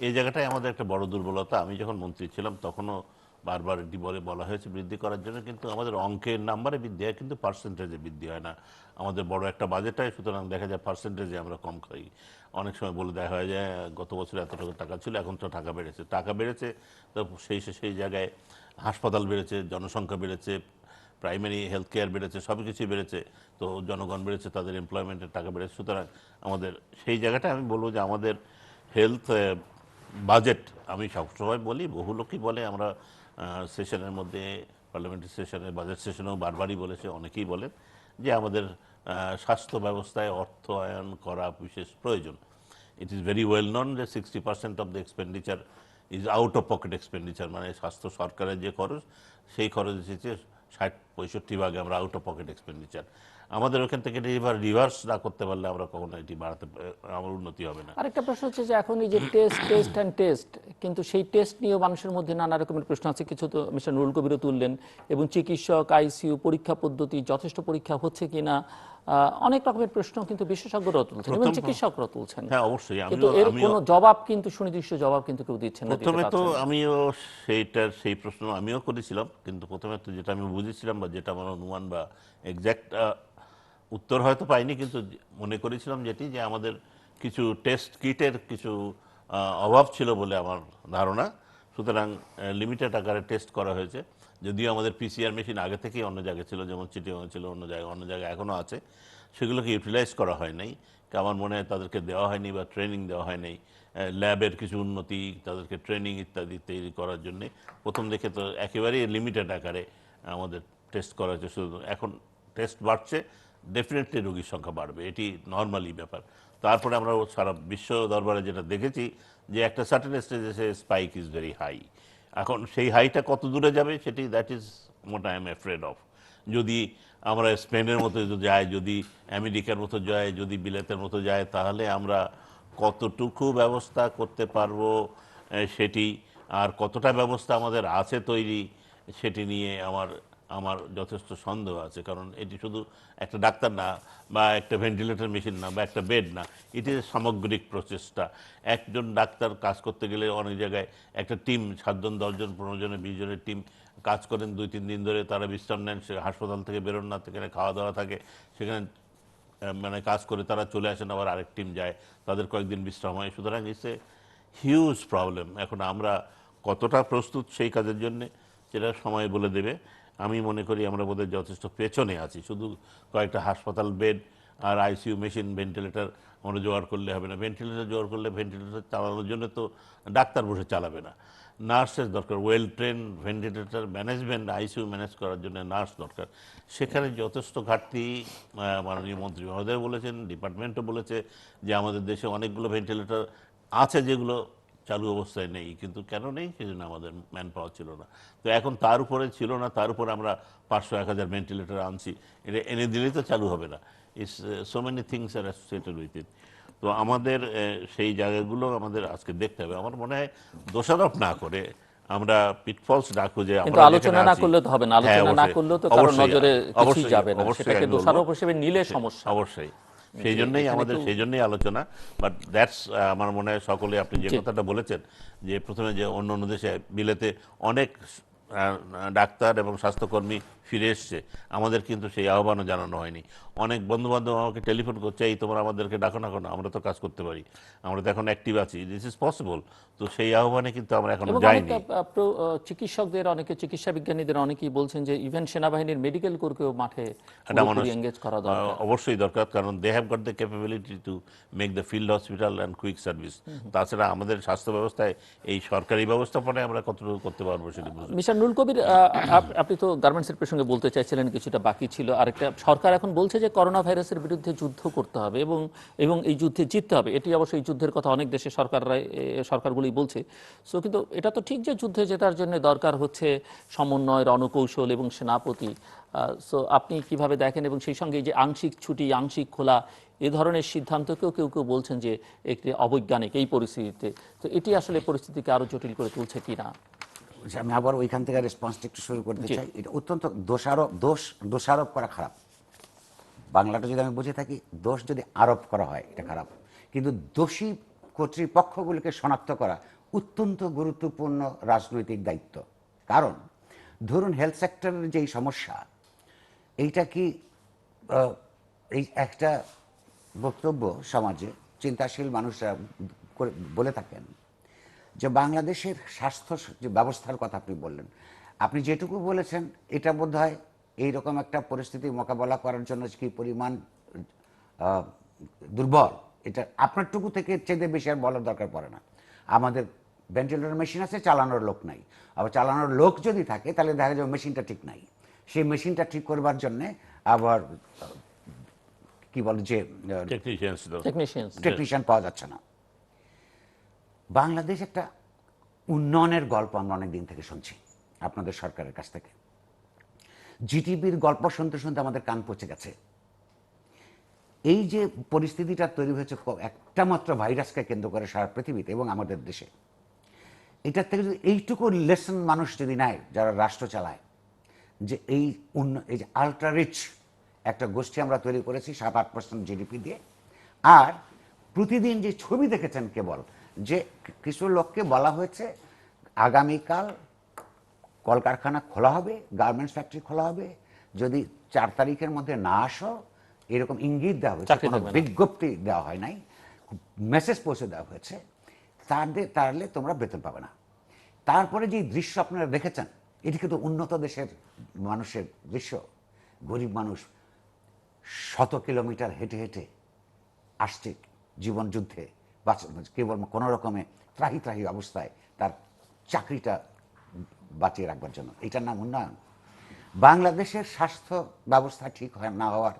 Speaker 3: এই জায়গাটাই আমাদের একটা বড় দুর্বলতা। আমি যখন মন্ত্রী ছিলাম তখনও বারবার এটি বলা হয়েছে বৃদ্ধি করার জন্য, কিন্তু আমাদের অঙ্কের নাম্বারে বৃদ্ধি হয়, কিন্তু পার্সেন্টেজে বৃদ্ধি হয় না। আমাদের বড় একটা বাজেট হয়, সুতরাং দেখা যায় পার্সেন্টেজে আমরা কম খাই। অনেক সময় বলে দেওয়া হয় যে গত বছর এত টাকা ছিল, এখন তো টাকা বেড়েছে। তো সেই জায়গায় হাসপাতাল বেড়েছে, জনসংখ্যা বেড়েছে, প্রাইমারি হেলথ কেয়ার বেড়েছে, সব কিছুই বেড়েছে। তো জনগণ বেড়েছে, তাদের এমপ্লয়মেন্টের টাকা বেড়েছে। সুতরাং আমাদের সেই জায়গাটা আমি বলবো যে আমাদের হেলথ বাজেট, আমি সবসময় বলি, বহু লোকই বলে, আমরা সেশনের মধ্যে, পার্লামেন্টারি সেশনে, বাজেট সেশনেও বারবারই বলেছে, অনেকেই বলেন যে আমাদের স্বাস্থ্য ব্যবস্থায় অর্থায়ন করা বিশেষ প্রয়োজন। It is very well known যে 60% of the expenditure is out of pocket expenditure, মানে স্বাস্থ্য সরকারের যে খরচ, সেই খরচ এসেছে 60-65% আমরা আউট অফ পকেট এক্সপেন্ডিচার। আমাদের ওখান থেকে রিভার্স না করতে পারলে আমরা কখনো এটি বাড়াতে, আমার উন্নতি হবে না।
Speaker 1: আরেকটা প্রশ্ন হচ্ছে যে এখন এই যে টেস্ট, কিন্তু সেই টেস্ট নিয়েও মানুষের মধ্যে নানা রকমের প্রশ্ন আছে। কিছু তো মিস্টার নুরুল কবিরও তুললেন, এবং চিকিৎসক, আইসিইউ, পরীক্ষা পদ্ধতি, যথেষ্ট পরীক্ষা হচ্ছে কিনা, অনেক রকমের প্রশ্ন কিন্তু বিশেষজ্ঞরাও তুলছেন এবং চিকিৎসকরাও তুলছেন।
Speaker 3: হ্যাঁ, অবশ্যই।
Speaker 1: কিন্তু এর কোনো জবাব, কিন্তু সুনির্দিষ্ট জবাব কিন্তু কেউ দিচ্ছেন না।
Speaker 3: প্রথমে তো আমিও সেই প্রশ্ন আমিও করেছিলাম, কিন্তু প্রথমে তো যেটা আমি বুঝেছিলাম বা যেটা আমার অনুমান বা এক্স্যাক্ট উত্তর হয়তো পাইনি, কিন্তু মনে করেছিলাম যেটি, যে আমাদের কিছু টেস্ট কিটের কিছু অভাব ছিল বলে আমার ধারণা। সুতরাং লিমিটেড আকারে টেস্ট করা হয়েছে। যদিও আমাদের পিসিআর মেশিন আগে থেকেই অন্য জায়গায় ছিল, যেমন চিটিং ছিল, অন্য জায়গায় এখনও আছে, সেগুলোকে ইউটিলাইজ করা হয় নাই। আমার মনে হয় তাদেরকে দেওয়া হয়নি বা ট্রেনিং দেওয়া হয় নাই। ল্যাবের কিছু উন্নতি, তাদেরকে ট্রেনিং ইত্যাদি তৈরি করার জন্যে প্রথম দেখে তো একেবারেই লিমিটেড আকারে আমাদের টেস্ট করা হয়েছে। শুধু এখন টেস্ট বাড়ছে, ডেফিনেটলি রোগীর সংখ্যা বাড়বে, এটি নর্মালি ব্যাপার। তারপরে আমরা সারা বিশ্ব দরবারে যেটা দেখেছি, যে একটা সার্টেন স্টেজে সে স্পাইক ইজ ভেরি হাই। এখন সেই হাইটা কত দূরে যাবে, সেটি that is what I am afraid of. যদি আমরা স্পেনের মতো যাই, যদি আমেরিকার মতো যায়, যদি বিলেতের মতো যায়, তাহলে আমরা কতটুকু ব্যবস্থা করতে পারবো সেটি, আর কতটা ব্যবস্থা আমাদের আছে তৈরি, সেটি নিয়ে আমার যথেষ্ট সন্দেহ আছে। কারণ এটি শুধু একটা ডাক্তার না, বা একটা ভেন্টিলেটর মেশিন না, বা একটা বেড না, এটি সামগ্রিক প্রচেষ্টা। একজন ডাক্তার কাজ করতে গেলে অনেক জায়গায় একটা টিম, 7 জন, 10 জন, 15 জনের, 20 জনের টিম কাজ করেন 2-3 দিন ধরে, তারা বিশ্রাম নেন, সে হাসপাতাল থেকে বেরোন না, সেখানে খাওয়া দাওয়া থাকে, সেখানে মানে কাজ করে তারা চলে আসেন, আবার আরেক টিম যায়, তাদের কয়েকদিন বিশ্রাম হয়। সুতরাং ইটস এ হিউজ প্রবলেম। এখন আমরা কতটা প্রস্তুত সেই কাজের জন্য, সেটা সময় বলে দেবে। আমি মনে করি আমরা বোধহয় যথেষ্ট পেছনে আছি। শুধু কয়েকটা হাসপাতাল বেড আর আইসিইউ মেশিন, ভেন্টিলেটর আমরা জোগাড় করলে হবে না। ভেন্টিলেটর জোগাড় করলে ভেন্টিলেটর চালানোর জন্য তো ডাক্তার বসে চালাবে না, নার্সের দরকার, well train ventilator management, ICU manage করার জন্য নার্স দরকার। সেখানে যথেষ্ট ঘাটতি। মাননীয় মন্ত্রী মহোদয় বলেছেন, ডিপার্টমেন্টও বলেছে যে আমাদের দেশে অনেকগুলো ভেন্টিলেটর আছে যেগুলো চালু অবস্থায় নেই। কিন্তু কেন নেই, সেজন্য আমাদের ম্যান পাওয়ার ছিল না। তো এখন তার উপরে ছিল না, তার উপরে আমরা 500-1000 ভেন্টিলেটর আনছি, এটা এনে দিলেই তো চালু হবে না। It's so many things are associated with it. তো আমাদের সেই জায়গাগুলো আমাদের আজকে দেখতে হবে। আমার মনে হয় দোষারোপ না করে, আমরা পিটফলস না খুঁজে,
Speaker 1: কিন্তু আলোচনা না করলে তো হবে না। আলোচনা না করলে তো কারো নজরে কিছুই যাবে না, সেটাকে দোষারোপ হিসেবে নিলে সমস্যা।
Speaker 3: অবশ্যই সেই জন্যই আলোচনা। বাট দ্যাটস, আমার মনে হয় সকলে, আপনি যে কথাটা বলেছেন, যে প্রথমে যে অন্য দেশে, বিলেতে অনেক ডাক্তার এবং স্বাস্থ্যকর্মী ফিরে এসছে, আমাদের কিন্তু সেই আহ্বানও জানানো হয়নি। অনেক বন্ধুবান্ধব আমাকে টেলিফোন করছে, এই তোমরা আমাদেরকে ডাকো না, আমরা তো কাজ করতে পারি, আমরা তো এখন অ্যাক্টিভ আছি, দিস ইজ পসিবল। তো সেই আহ্বানে কিন্তু আমরা এখনো যাইনি।
Speaker 1: চিকিৎসকদের অনেকে, চিকিৎসা বিজ্ঞানীদের অনেকেই বলছেন যে ইভেন সেনাবাহিনীর মেডিকেল কোরকেও মাঠে এনগেজ করা দরকার।
Speaker 3: অবশ্যই দরকার, কারণ they have got the capability to make the field hospital and quick service. তাছাড়া আমাদের স্বাস্থ্য ব্যবস্থায় এই সরকারি ব্যবস্থাপনায় আমরা কতটুকু করতে পারবো সেটা বুঝুন।
Speaker 1: মিস্টার নুরুল কবির, আপনি তো গার্মেন্টসের প্রসঙ্গে বলতে চাইছিলেন, কিছুটা বাকি ছিল। আরেকটা, সরকার এখন বলছে যে করোনা ভাইরাসের বিরুদ্ধে যুদ্ধ করতে হবে এবং এবং এই যুদ্ধে জিততে হবে। এটি অবশ্যই যুদ্ধের কথা অনেক দেশে সরকারগুলি বলছে। সো কিন্তু এটা তো ঠিক যে যুদ্ধে জেতার জন্য দরকার হচ্ছে সমন্বয়, রণকৌশল এবং সেনাপতি। সো আপনি কিভাবে দেখেন? এবং সেই সঙ্গে এই যে আংশিক ছুটি, আংশিক খোলা, এ ধরনের সিদ্ধান্তকেও কেউ কেউ বলছেন যে একটি অবৈজ্ঞানিক এই পরিস্থিতিতে। তো এটি আসলে পরিস্থিতিকে আরো জটিল করে তুলছে কিনা?
Speaker 2: আমি আবার ওইখান থেকে রেসপন্সটা একটু শুরু করতে
Speaker 1: জি।
Speaker 2: চাই। এটা অত্যন্ত দোষারোপ করা খারাপ। বাংলাটা যদি আমি বুঝে থাকি, দোষ যদি আরোপ করা হয় এটা খারাপ, কিন্তু দোষী কর্তৃপক্ষগুলিকে শনাক্ত করা অত্যন্ত গুরুত্বপূর্ণ রাজনৈতিক দায়িত্ব। কারণ ধরুন হেলথ সেক্টরের যেই সমস্যা, এইটা কি এই একটা বক্তব্য সমাজে চিন্তাশীল মানুষরা বলে থাকেন যে বাংলাদেশের স্বাস্থ্য যে ব্যবস্থার কথা আপনি বললেন, আপনি যেটুকু বলেছেন এটা বোধহয় এইরকম একটা পরিস্থিতি মোকাবেলা করার জন্য কি পরিমাণ দুর্বল, এটা আপনারটুকু থেকে চেয়ে বেশি আর বলার দরকার পড়ে না। আমাদের ভেন্টিলেটর মেশিন আছে, চালানোর লোক নাই। আবার চালানোর লোক যদি থাকে তাহলে দেখা যাবে মেশিনটা ঠিক নাই। সেই মেশিনটা ঠিক করবার জন্যে আবার কি বলে যে টেকনিশিয়ান পাওয়া যাচ্ছে না। বাংলাদেশ একটা উন্নয়নের গল্প আমরা অনেক দিন থেকে শুনছি আপনাদের সরকারের কাছ থেকে। জিটিপির গল্প শুনতে শুনতে আমাদের কান পচে গেছে। এই যে পরিস্থিতিটা তৈরি হয়েছে একটা মাত্র ভাইরাসকে কেন্দ্র করে সারা পৃথিবীতে এবং আমাদের দেশে, এটার থেকে যদি এইটুকু লেসন মানুষ যদি নেয় যারা রাষ্ট্র চালায়, যে এই যে আলট্রা রিচ একটা গোষ্ঠী আমরা তৈরি করেছি 7-8% জিডিপি দিয়ে, আর প্রতিদিন যে ছবি দেখেছেন কেবল যে কিছু লোককে বলা হয়েছে আগামীকাল কলকারখানা খোলা হবে, গার্মেন্টস ফ্যাক্টরি খোলা হবে, যদি 4 তারিখের মধ্যে না আসো, এরকম ইঙ্গিত দেওয়া হয়েছে, কোনো বিজ্ঞপ্তি দেওয়া হয় নাই, মেসেজ পৌঁছে দেওয়া হয়েছে, তাহলে তোমরা বেতন পাবে না। তারপরে যে দৃশ্য আপনারা দেখেছেন, এটি কিন্তু উন্নত দেশের মানুষের দৃশ্য। গরিব মানুষ 100 কিলোমিটার হেঁটে হেঁটে আসছে জীবন যুদ্ধে, কেবল কোনো রকমে ত্রাহি ত্রাহি অবস্থায় তার চাকরিটা বাঁচিয়ে রাখবার জন্য। এটার নাম উন্নয়ন। বাংলাদেশের স্বাস্থ্য ব্যবস্থা ঠিক না হওয়ার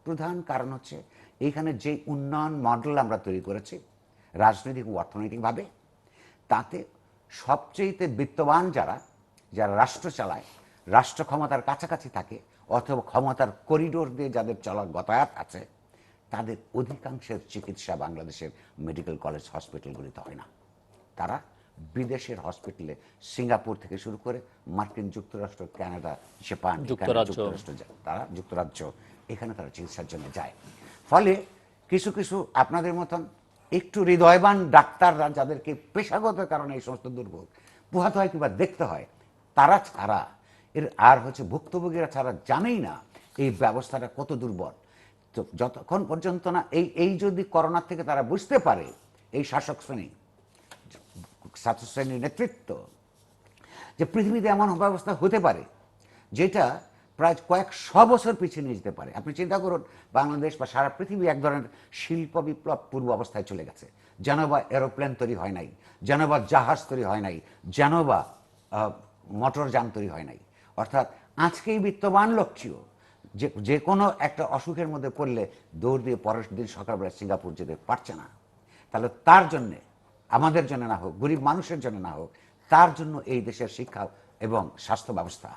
Speaker 2: প্রধান কারণ হচ্ছে এইখানে যে উন্নয়ন মডেল আমরা তৈরি করেছি রাজনৈতিক ও অর্থনৈতিকভাবে, তাতে সবচেয়ে বিত্তবান যারা রাষ্ট্র চালায়, রাষ্ট্র ক্ষমতার কাছাকাছি থাকে, অথবা ক্ষমতার করিডোর দিয়ে যাদের চলার গতায়াত আছে, তাদের অধিকাংশের চিকিৎসা বাংলাদেশের মেডিকেল কলেজ হসপিটালগুলিতে হয় না। তারা বিদেশের হসপিটালে, সিঙ্গাপুর থেকে শুরু করে মার্কিন যুক্তরাষ্ট্র, কানাডা, জাপান, যুক্তরাজ্য, এখানে তারা চিকিৎসার জন্য যায়। ফলে কিছু কিছু আপনাদের মতন একটু হৃদয়বান ডাক্তাররা, যাদেরকে পেশাগত কারণে এই সমস্ত দুর্ভোগ পোহাতে হয় কিংবা দেখতে হয়, তারা ছাড়া আর হচ্ছে ভুক্তভোগীরা ছাড়া জানেই না এই ব্যবস্থাটা কত দুর্বল। তো যতক্ষণ পর্যন্ত না এই যদি করোনার থেকে তারা বুঝতে পারে, এই শাসক শ্রেণী, ছাত্র শ্রেণীর নেতৃত্ব, যে পৃথিবীতে এমন ব্যবস্থা হতে পারে যেটা প্রায় কয়েকশো বছর পিছিয়ে নিয়ে যেতে পারে। আপনি চিন্তা করুন, বাংলাদেশ বা সারা পৃথিবী এক ধরনের শিল্প বিপ্লব পূর্ব অবস্থায় চলে গেছে। যেন বা এরোপ্লেন তৈরি হয় নাই, যেন বা জাহাজ তৈরি হয় নাই, যেন বা মোটরযান তৈরি হয় নাই। অর্থাৎ আজকেই বিত্তবান লোকটিও যে কোনো একটা অসুখের মধ্যে পড়লে দৌড় দিয়ে পরের দিন সকালবেলা সিঙ্গাপুর যেতে পারছে না। তাহলে তার জন্যে, আমাদের জন্য না হোক, গরিব মানুষের জন্য না হোক, তার জন্য এই দেশের শিক্ষা এবং স্বাস্থ্য ব্যবস্থা,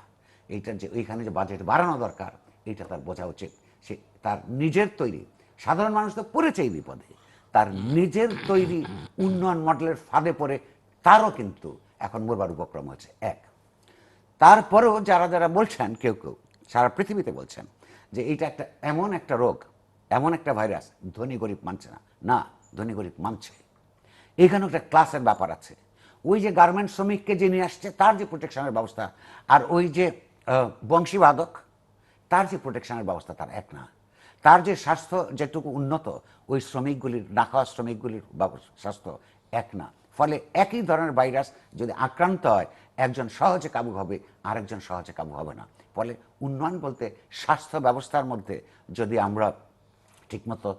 Speaker 2: এইটার যে ওইখানে যে বাজেট বাড়ানো দরকার, এইটা তার বোঝা উচিত। সে তার নিজের তৈরি, সাধারণ মানুষ তো পড়েছে এই বিপদে, তার নিজের তৈরি উন্নয়ন মডেলের ফাঁদে পড়ে তারও কিন্তু এখন মরবার উপক্রম হয়েছে। এক, তারপরেও যারা বলছেন, কেউ কেউ সারা পৃথিবীতে বলছেন যে এইটা একটা এমন একটা রোগ, এমন একটা ভাইরাস, ধনী গরিব মানছে না। না, ধনী গরিব মানছে। এখানে একটা ক্লাসের ব্যাপার আছে। ওই যে গার্মেন্ট শ্রমিককে যে নিয়ে আসছে, তার যে প্রোটেকশনের ব্যবস্থা, আর ওই যে বংশীবাদক, তার যে প্রোটেকশনের ব্যবস্থা, তার এক না। তার যে স্বাস্থ্য যেটুকু উন্নত, ওই শ্রমিকগুলির, না খাওয়া শ্রমিকগুলির স্বাস্থ্য এক না। ফলে একই ধরনের ভাইরাস যদি আক্রান্ত হয়, একজন সহজে কাবু হবে, আরেকজন সহজে কাবু হবে না। ফলে উন্নয়ন বলতে স্বাস্থ্য ব্যবস্থার মধ্যে যদি আমরা ঠিকমতো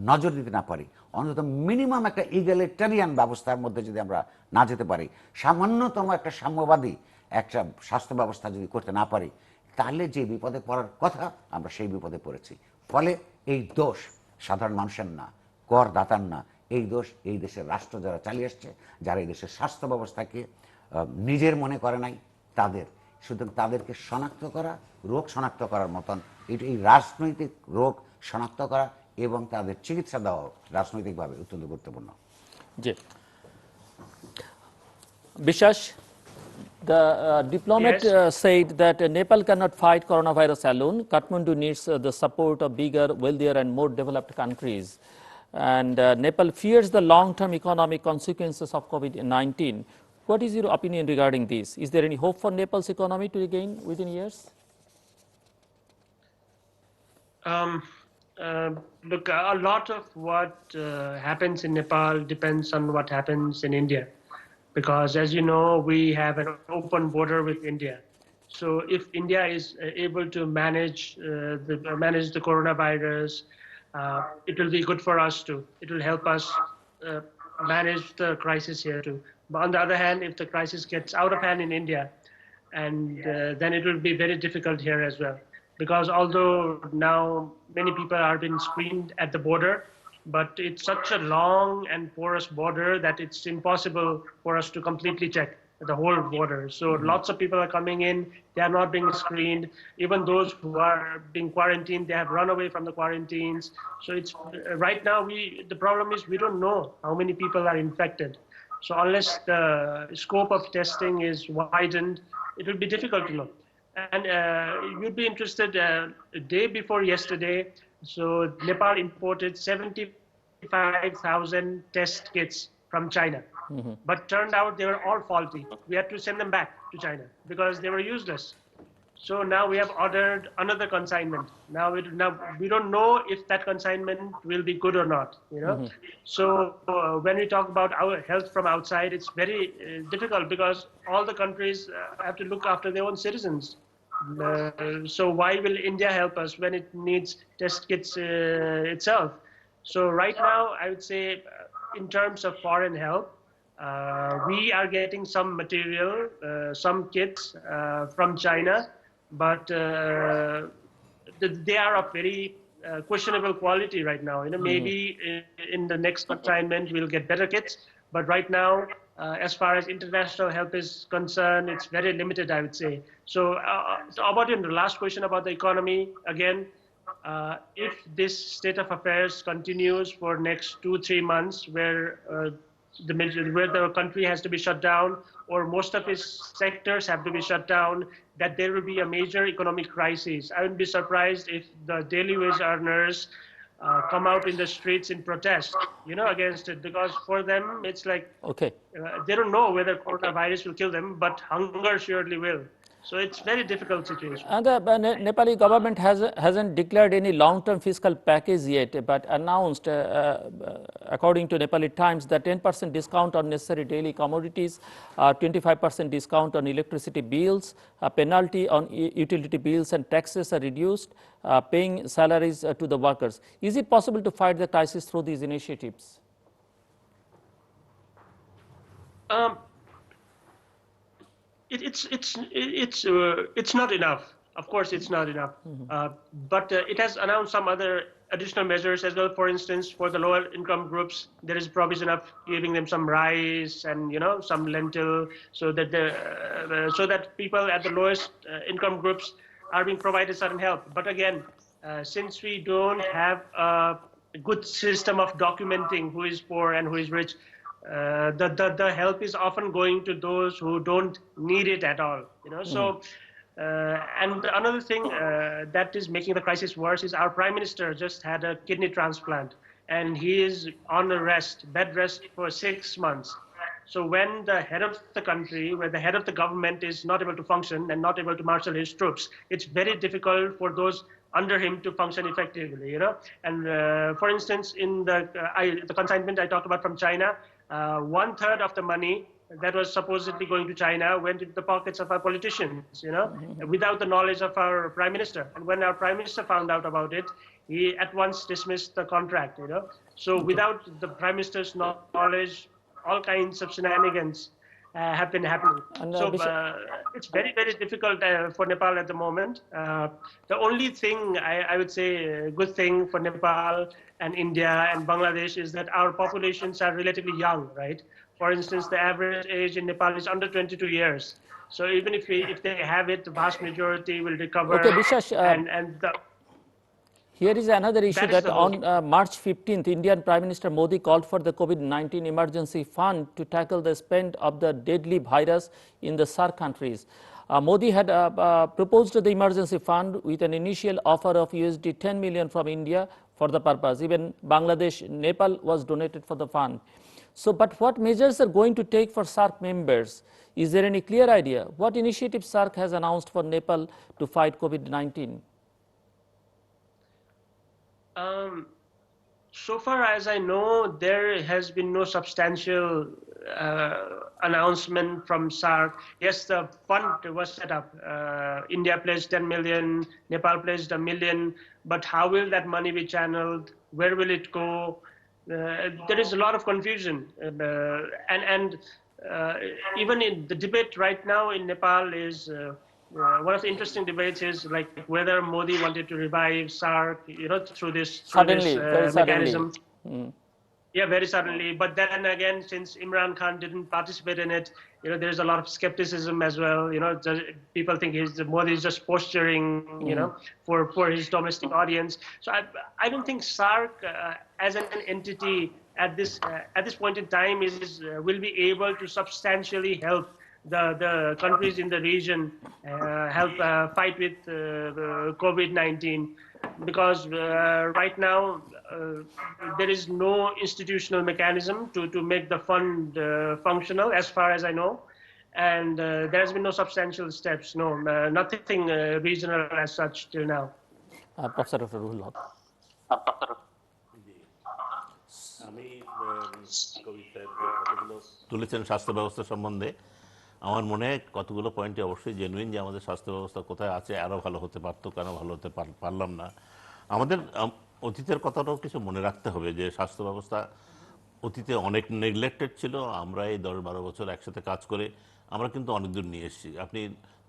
Speaker 2: নজর দিতে না পারি, অন্তত মিনিমাম একটা ইগ্যালিটেরিয়ান ব্যবস্থার মধ্যে যদি আমরা না যেতে পারি, সামান্যতম একটা সাম্যবাদী একটা স্বাস্থ্য ব্যবস্থা যদি করতে না পারি, তাহলে যে বিপদে পড়ার কথা আমরা সেই বিপদে পড়েছি। ফলে এই দোষ সাধারণ মানুষের না, করদাতার না, এই দোষ এই দেশের রাষ্ট্র যারা চালিয়ে আসছে, যারা এই দেশের স্বাস্থ্য ব্যবস্থাকে নিজের মনে করে নাই তাদের। সুতরাং তাদেরকে শনাক্ত করা, রোগ শনাক্ত করার মতন এই রাজনৈতিক রোগ শনাক্ত করা এবং তাদের চিকিৎসা দেওয়া রাজনৈতিকভাবে অত্যন্ত গুরুত্বপূর্ণ।
Speaker 1: জি Biswas, the diplomat
Speaker 4: Yes.
Speaker 1: said that Nepal cannot fight coronavirus alone. Kathmandu needs the support of bigger, wealthier and more developed countries. And Nepal fears the long-term economic consequences of COVID-19. What is your opinion regarding this? Is there any hope for Nepal's economy to regain within years?
Speaker 4: Look, a lot of what happens in Nepal depends on what happens in India. Because as you know, we have an open border with India. So if India is able to manage the coronavirus, it will be good for us too. It will help us manage the crisis here too. But on the other hand, if the crisis gets out of hand in India, and then it will be very difficult here as well. Because although now many people are being screened at the border, but it's such a long and porous border that it's impossible for us to completely check the whole border. So lots of people are coming in, they are not being screened. Even those who are being quarantined, they have run away from the quarantines. So it's right now the problem is we don't know how many people are infected. So unless the scope of testing is widened, it will be difficult to know. And you'd be interested, a day before yesterday, so Nepal imported 75,000 test kits from China. But turned out they were all faulty. We had to send them back to China because they were useless. So now we have ordered another consignment. Now we don't know if that consignment will be good or not. So when we talk about our health from outside, it's very difficult because all the countries have to look after their own citizens. So why will India help us when it needs test kits itself? So right now, I would say, in terms of foreign help, we are getting some material, some kits from China, but they are of very questionable quality right now. Maybe in the next consignment we'll get better kits, but right now, as far as international help is concerned, it's very limited, I would say. So about the last question about the economy, again, if this state of affairs continues for next 2-3 months, where the country has to be shut down, or most of its sectors have to be shut down, that there will be a major economic crisis. I wouldn't be surprised if the daily wage earners come out in the streets in protest, against it, because for them it's like they don't know whether coronavirus will kill them, but hunger surely will. So it's very difficult situation.
Speaker 1: And the Nepali government hasn't declared any long-term fiscal package yet, but announced, according to Nepali Times, that 10% discount on necessary daily commodities, 25% discount on electricity bills, a penalty on utility bills and taxes are reduced, paying salaries to the workers. Is it possible to fight the crisis through these initiatives?
Speaker 4: It's not enough. Of course, it's not enough. But it has announced some other additional measures as well. For instance, for the lower income groups, there is provision of giving them some rice and some lentil, so that people at the lowest income groups are being provided certain help. But again, since we don't have a good system of documenting who is poor and who is rich, the help is often going to those who don't need it at all. So and another thing that is making the crisis worse is our prime minister just had a kidney transplant, and he is on a bed rest for 6 months. So when the head of the country, where the head of the government is not able to function and not able to marshal his troops, it's very difficult for those under him to function effectively. And for instance, in the consignment I talked about from China, 1/3 of the money that was supposedly going to China went into the pockets of our politicians, without the knowledge of our prime minister. And when our prime minister found out about it, he at once dismissed the contract. So without the prime minister's knowledge, all kinds of shenanigans have been happening.
Speaker 1: And,
Speaker 4: So it's very, very difficult for Nepal at the moment. The only thing I would say, good thing for Nepal and India and Bangladesh is that our populations are relatively young, right? For instance, the average age in Nepal is under 22 years. So even if they have it, the vast majority will
Speaker 1: Okay,
Speaker 4: recover,
Speaker 1: Biswas,
Speaker 4: and
Speaker 1: here is another issue
Speaker 4: that is
Speaker 1: that
Speaker 4: the hope.
Speaker 1: on March 15th, Indian Prime Minister Modi called for the COVID-19 emergency fund to tackle the spend of the deadly virus in the SAARC countries. Modi had proposed the emergency fund with an initial offer of USD 10 million from India for the purpose. Even Bangladesh, Nepal was donated for the fund. So, but what measures are going to take for SAARC members? Is there any clear idea? What initiative SAARC has announced for Nepal to fight COVID-19?
Speaker 4: So far as I know, there has been no substantial announcement from SAARC. Yes, the fund was set up. India pledged 10 million, Nepal pledged 1 million, but how will that money be channeled? Where will it go? There is a lot of confusion. And even in the debate right now in Nepal is one of the interesting debates is like whether Modi wanted to revive SAARC, through this
Speaker 1: Suddenly, very suddenly.
Speaker 4: mechanism. Yeah, very suddenly. But then again, since Imran Khan didn't participate in it, there's a lot of skepticism as well. People think Modi is just posturing, for his domestic audience. So I don't think SAARC as an entity at this point in time will be able to substantially help the countries in the region help fight with COVID-19, because right now there is no institutional mechanism to make the fund functional, as far as I know, and there has been no substantial steps, nothing regional as such till now.
Speaker 1: Professor Dr. Ruhul Haque.
Speaker 3: আমি কবিতার কতগুলো তুলেছেন স্বাস্থ্য ব্যবস্থা সম্বন্ধে, আমার মনে হয় কতগুলো পয়েন্টে অবশ্যই জেনুইন, যে আমাদের স্বাস্থ্য ব্যবস্থা কোথায় আছে, আরও ভালো হতে পারতো, কেন ভালো হতে পারলাম না। আমাদের অতীতের কথাটাও কিছু মনে রাখতে হবে, যে স্বাস্থ্য ব্যবস্থা অতীতে অনেক নেগলেক্টেড ছিল। আমরা এই 10-12 বছর একসাথে কাজ করে আমরা কিন্তু অনেক দূর নিয়ে এসেছি। আপনি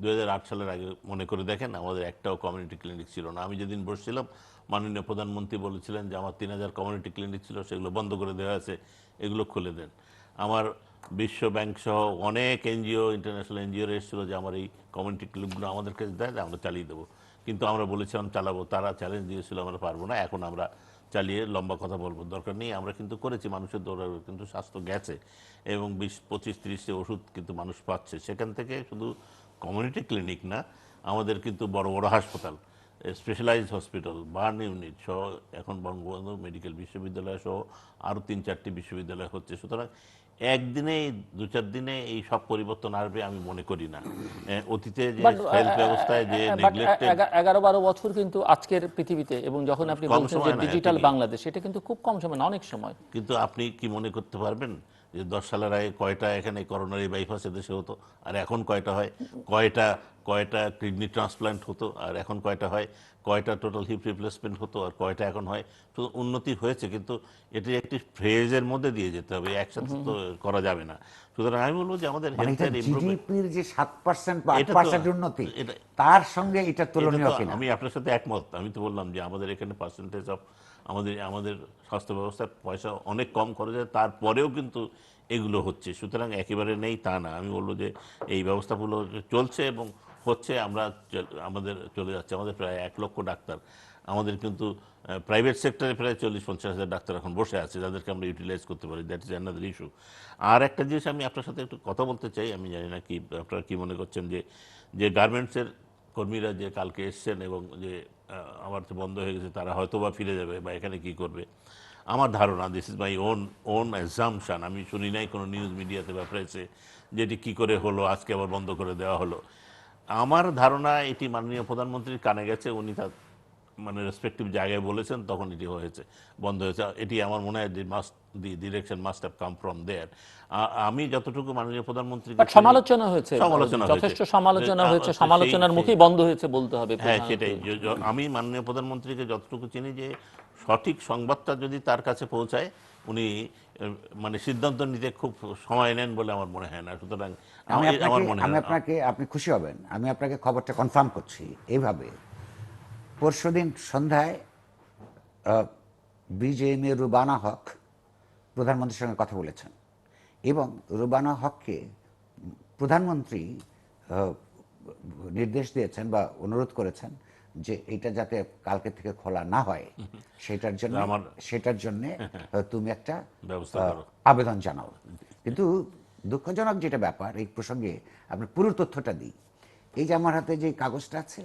Speaker 3: 2008 সালের আগে মনে করে দেখেন, আমাদের একটাও কমিউনিটি ক্লিনিক ছিল না। আমি যেদিন বসছিলাম, মাননীয় প্রধানমন্ত্রী বলেছিলেন যে আমার 3000 কমিউনিটি ক্লিনিক ছিল, সেগুলো বন্ধ করে দেওয়া আছে, এগুলো খুলে দেন। আমার বিশ্ব ব্যাংক সহ অনেক এনজিও, ইন্টারন্যাশনাল এনজিও এসেছিল যে আমার এই কমিউনিটি ক্লিনিকগুলো আমাদেরকে দেয়, আমরা চালিয়ে দেবো। কিন্তু আমরা বলেছিলাম চালাবো, তারা চ্যালেঞ্জ দিয়েছিল আমরা পারবো না। এখন আমরা চালিয়ে লম্বা কথা বলবো দরকার নেই, আমরা কিন্তু করেছি, মানুষের দৌড়াবে, কিন্তু স্বাস্থ্য গেছে এবং 20-25-30 ওষুধ কিন্তু মানুষ পাচ্ছে। সেখান থেকে শুধু কমিউনিটি ক্লিনিক না, আমাদের কিন্তু বড় বড় হাসপাতাল, স্পেশালাইজড হসপিটাল, বার্ন ইউনিট সহ এখন বঙ্গবন্ধু মেডিকেল বিশ্ববিদ্যালয় সহ আরও 3-4টি বিশ্ববিদ্যালয় হচ্ছে। সুতরাং একদিনে 2-4 দিনে এই সব পরিবর্তন আসবে আমি মনে করি না। অতীতে যে হেলথ ব্যবস্থায় যে নেগলেক্টেড
Speaker 1: 11-12 বছর কিন্তু আজকের পৃথিবীতে, এবং যখন আপনি বলছেন যে ডিজিটাল বাংলাদেশ, এটা কিন্তু খুব কম সময় না, অনেক সময়।
Speaker 3: কিন্তু আপনি কি মনে করতে পারবেন যে 10 সালের আগে কয়টা এখানে করোনারি বাইপাস এদেশে হতো, আর এখন কয়টা হয়? কয়টা কিডনি ট্রান্সপ্লান্ট হতো, আর এখন কয়টা হয়? কয়টা টোটাল হিপ রিপ্লেসমেন্ট হতো, আর কয়টা এখন হয়? তো উন্নতি হয়েছে, কিন্তু এটি একটি ফ্রেজের মধ্যে দিয়ে যেতে হবে, একসাথে তো করা যাবে না। সুতরাং আমি বলবো যে আমাদের হেলথের
Speaker 2: জিডিপির যে 7% বা 8% উন্নতি, তার সঙ্গে এটা তুলনীয় কিনা?
Speaker 3: আমি আপনার সাথে একমত। আমি তো বললাম যে আমাদের এখানে পার্সেন্টেজ অফ আমাদের স্বাস্থ্য ব্যবস্থায় পয়সা অনেক কম খরচ হয়, তারপরেও কিন্তু এগুলো হচ্ছে। সুতরাং একেবারে নেই তা না। আমি বলবো যে এই ব্যবস্থাগুলো চলছে এবং হচ্ছে, আমাদের চলে যাচ্ছে। আমাদের প্রায় 1 লক্ষ ডাক্তার, আমাদের কিন্তু প্রাইভেট সেক্টরে প্রায় 40-50 হাজার ডাক্তার এখন বসে আছে, যাদেরকে আমরা ইউটিলাইজ করতে পারি। That is another issue. আর একটা জিনিস আমি আপনার সাথে একটু কথা বলতে চাই, আমি জানি না কি আপনারা কি মনে করছেন, যে গার্মেন্টসের কর্মীরা যে কালকে এসছেন এবং যে আমার তো বন্ধ হয়ে গেছে, তারা হয়তো বা ফিরে যাবে বা এখানে কি করবে। আমার ধারণা, this is my own assumption, আমি শুনি নাই কোনো নিউজ মিডিয়াতে বা প্রেসে যেটি কী করে হলো, আজকে আবার বন্ধ করে দেওয়া হলো। আমার ধারণা এটি মাননীয় প্রধানমন্ত্রীর কানে গেছে, উনি তার রেসপেক্টিভ জায়গায় বলেছেন, তখন এটি হয়েছে, বন্ধ হয়েছে। এটি আমার মনে হয় the direction must have come from there. আমি যতটুকু মাননীয় প্রধানমন্ত্রীকে
Speaker 1: সমালোচনা হয়েছে, যথেষ্ট সমালোচনা হয়েছে, সমালোচনার মুখেই বন্ধ হয়েছে বলতে হবে।
Speaker 3: হ্যাঁ, সেটাই। আমি মাননীয় প্রধানমন্ত্রীকে যতটুকু চিনি, যে সঠিক সংবাদটা যদি তার কাছে পৌঁছায় উনি মানে সিদ্ধান্ত নিতে খুব সময় নেন বলে আমার মনে হয় না। সুতরাং আমার মনে হয়
Speaker 2: আপনি খুশি হবেন, আমি আপনাকে খবরটা কনফার্ম করছি এইভাবে। পরশুদিন সন্ধ্যায় বিজেএমএ রুবানা হক প্রধানমন্ত্রীর সঙ্গে কথা বলেছেন এবং রুবানা হককে প্রধানমন্ত্রী নির্দেশ দিয়েছেন বা অনুরোধ করেছেন যে এটা যাতে কালকে থেকে খোলা না হয় সেটার জন্য তুমি একটা
Speaker 3: ব্যবস্থা করো,
Speaker 2: আবেদন জানাও। কিন্তু দুঃখজনক যেটা ব্যাপার, এই প্রসঙ্গে আপনি পুরো তথ্যটা দিই। এই যে আমার হাতে যে কাগজটা আছে,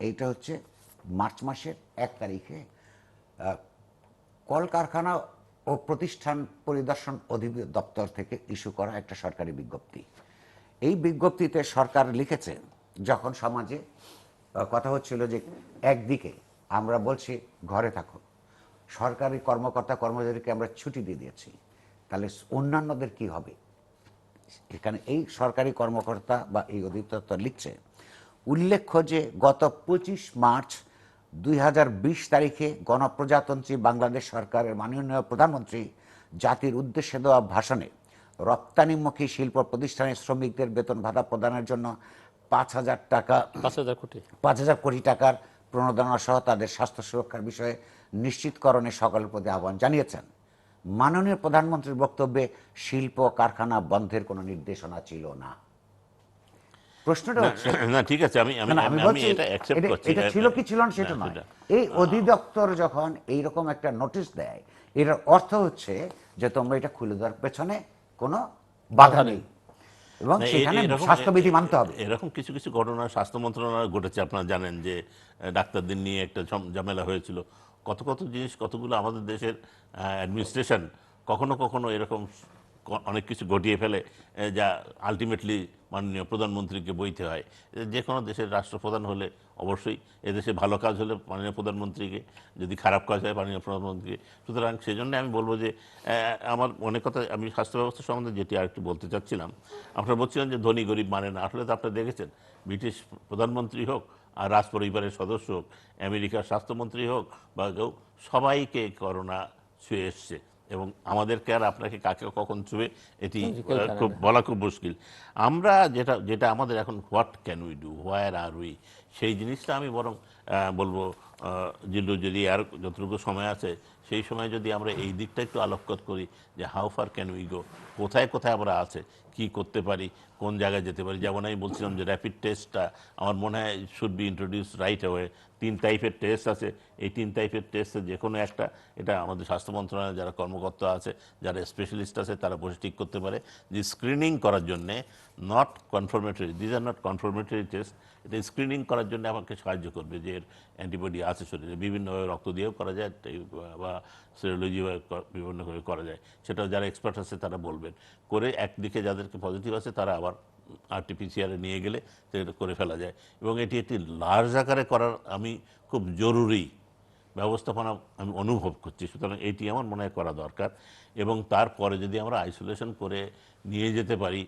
Speaker 2: এইটা হচ্ছে মার্চ মাসের 1 তারিখে কলকারখানা ও প্রতিষ্ঠান পরিদর্শন অধিদপ্তর থেকে ইস্যু করা একটা সরকারি বিজ্ঞপ্তি। এই বিজ্ঞপ্তিতে সরকার লিখেছে, যখন সমাজে কথা হচ্ছিল যে একদিকে আমরা বলছি ঘরে থাকো, সরকারি কর্মকর্তা কর্মচারীকে আমরা ছুটি দিয়ে দিয়েছি, তাহলে অন্যান্যদের কি হবে? এখানে এই সরকারি কর্মকর্তা বা এই অধিদপ্তর লিখছে, উল্লেখ্য যে গত 25 মার্চ 2020 তারিখে গণপ্রজাতন্ত্রী বাংলাদেশ সরকারের মাননীয় প্রধানমন্ত্রী জাতির উদ্দেশ্যে দেওয়া ভাষণে রপ্তানিমুখী শিল্প প্রতিষ্ঠানের শ্রমিকদের বেতন ভাতা প্রদানের জন্য 5,000 কোটি টাকার প্রণোদনা সহ তাদের স্বাস্থ্য সুরক্ষার বিষয়ে নিশ্চিতকরণে সকলের প্রতি আহ্বান জানিয়েছেন। মাননীয় প্রধানমন্ত্রীর বক্তব্যে শিল্প কারখানা বন্ধের কোনো নির্দেশনা ছিল না। প্রশ্নটা হচ্ছে,
Speaker 3: না ঠিক আছে, আমি এটা অ্যাকসেপ্ট করছি,
Speaker 2: এটা ছিল কি ছিল না সেটা নয়। এই অধিদপ্তর যখন এইরকম একটা নোটিশ দেয়, এটার অর্থ হচ্ছে যে তোমরা এটা খুলে দেওয়ার পেছনে কোনো বাধা নেই এবং সেখানে স্বাস্থ্যবিধি মানতে হবে।
Speaker 3: এরকম কিছু কিছু ঘটনা স্বাস্থ্য মন্ত্রণালয়ে ঘটেছে। আপনারা জানেন যে ডাক্তারদের নিয়ে একটা ঝামেলা হয়েছিল। কত কত জিনিস, কতগুলো আমাদের দেশের অ্যাডমিনিস্ট্রেশন কখনো কখনো এরকম অনেক কিছু ঘটিয়ে ফেলে, যা আলটিমেটলি মাননীয় প্রধানমন্ত্রীকে বইতে হয়। যে কোনো দেশের রাষ্ট্রপ্রধান হলে অবশ্যই এদেশে ভালো কাজ হলে মাননীয় প্রধানমন্ত্রীকে, যদি খারাপ কাজ হয় মাননীয় প্রধানমন্ত্রীকে। সুতরাং সেজন্য আমি বলবো যে আমার অনেক কথা, আমি স্বাস্থ্য ব্যবস্থা সম্বন্ধে যেটি আরেকটু বলতে চাচ্ছিলাম, আপনারা বলছিলেন যে ধনী গরিব মানে না। আসলে তো আপনারা দেখেছেন, ব্রিটিশ প্রধানমন্ত্রী হোক আর রাজ পরিবারের সদস্য হোক, আমেরিকার স্বাস্থ্যমন্ত্রী হোক বা কেউ, সবাইকে করোনা ছুঁয়ে এসছে এবং আমাদেরকে আর আপনাকে কাকে কখন ছুঁয়ে এটি খুব বলা খুব মুশকিল। আমরা যেটা আমাদের এখন what can we do, where are we, সেই জিনিসটা আমি বরং বলবো জিল্লু, যদি আর যতটুকু সময় আছে সেই সময় যদি আমরা এই দিকটা একটু আলোকপাত করি যে how far can we go, কোথায় কোথায় আমরা আছে, কি করতে পারি, কোন জায়গায় যেতে পারি। যেমন আমি বলছিলাম যে র্যাপিড টেস্টটা আমার মনে হয় should be introduce right away. 3 টাইপের টেস্ট আছে, এই 3 টাইপের টেস্টের যে কোনো একটা, এটা আমাদের স্বাস্থ্য মন্ত্রণালয়ে যারা কর্মকর্তা আছে, যারা স্পেশালিস্ট আছে, তারা বসে ঠিক করতে পারে যে স্ক্রিনিং করার জন্যে, not confirmatory, these are not confirmatory test, এটা স্ক্রিনিং করার জন্য আমাকে সাহায্য করবে যে এর অ্যান্টিবডি আছে শরীরে। বিভিন্নভাবে রক্ত দিয়েও করা যায় বা সেরোলজি বিভিন্নভাবে করা যায়, সেটাও যারা এক্সপার্ট আছে তারা বলবেন। করে একদিকে যাদেরকে পজিটিভ আছে তারা আবার আরটিপিসিআরে নিয়ে গেলে এটা করে ফেলা যায়। এবং এটি একটি লার্জ আকারে করার আমি খুব জরুরি ব্যবস্থাপনা আমি অনুভব করছি। সুতরাং এটি আমার মনে হয় করা দরকার। এবং তারপরে যদি আমরা আইসোলেশন করে নিয়ে যেতে পারি,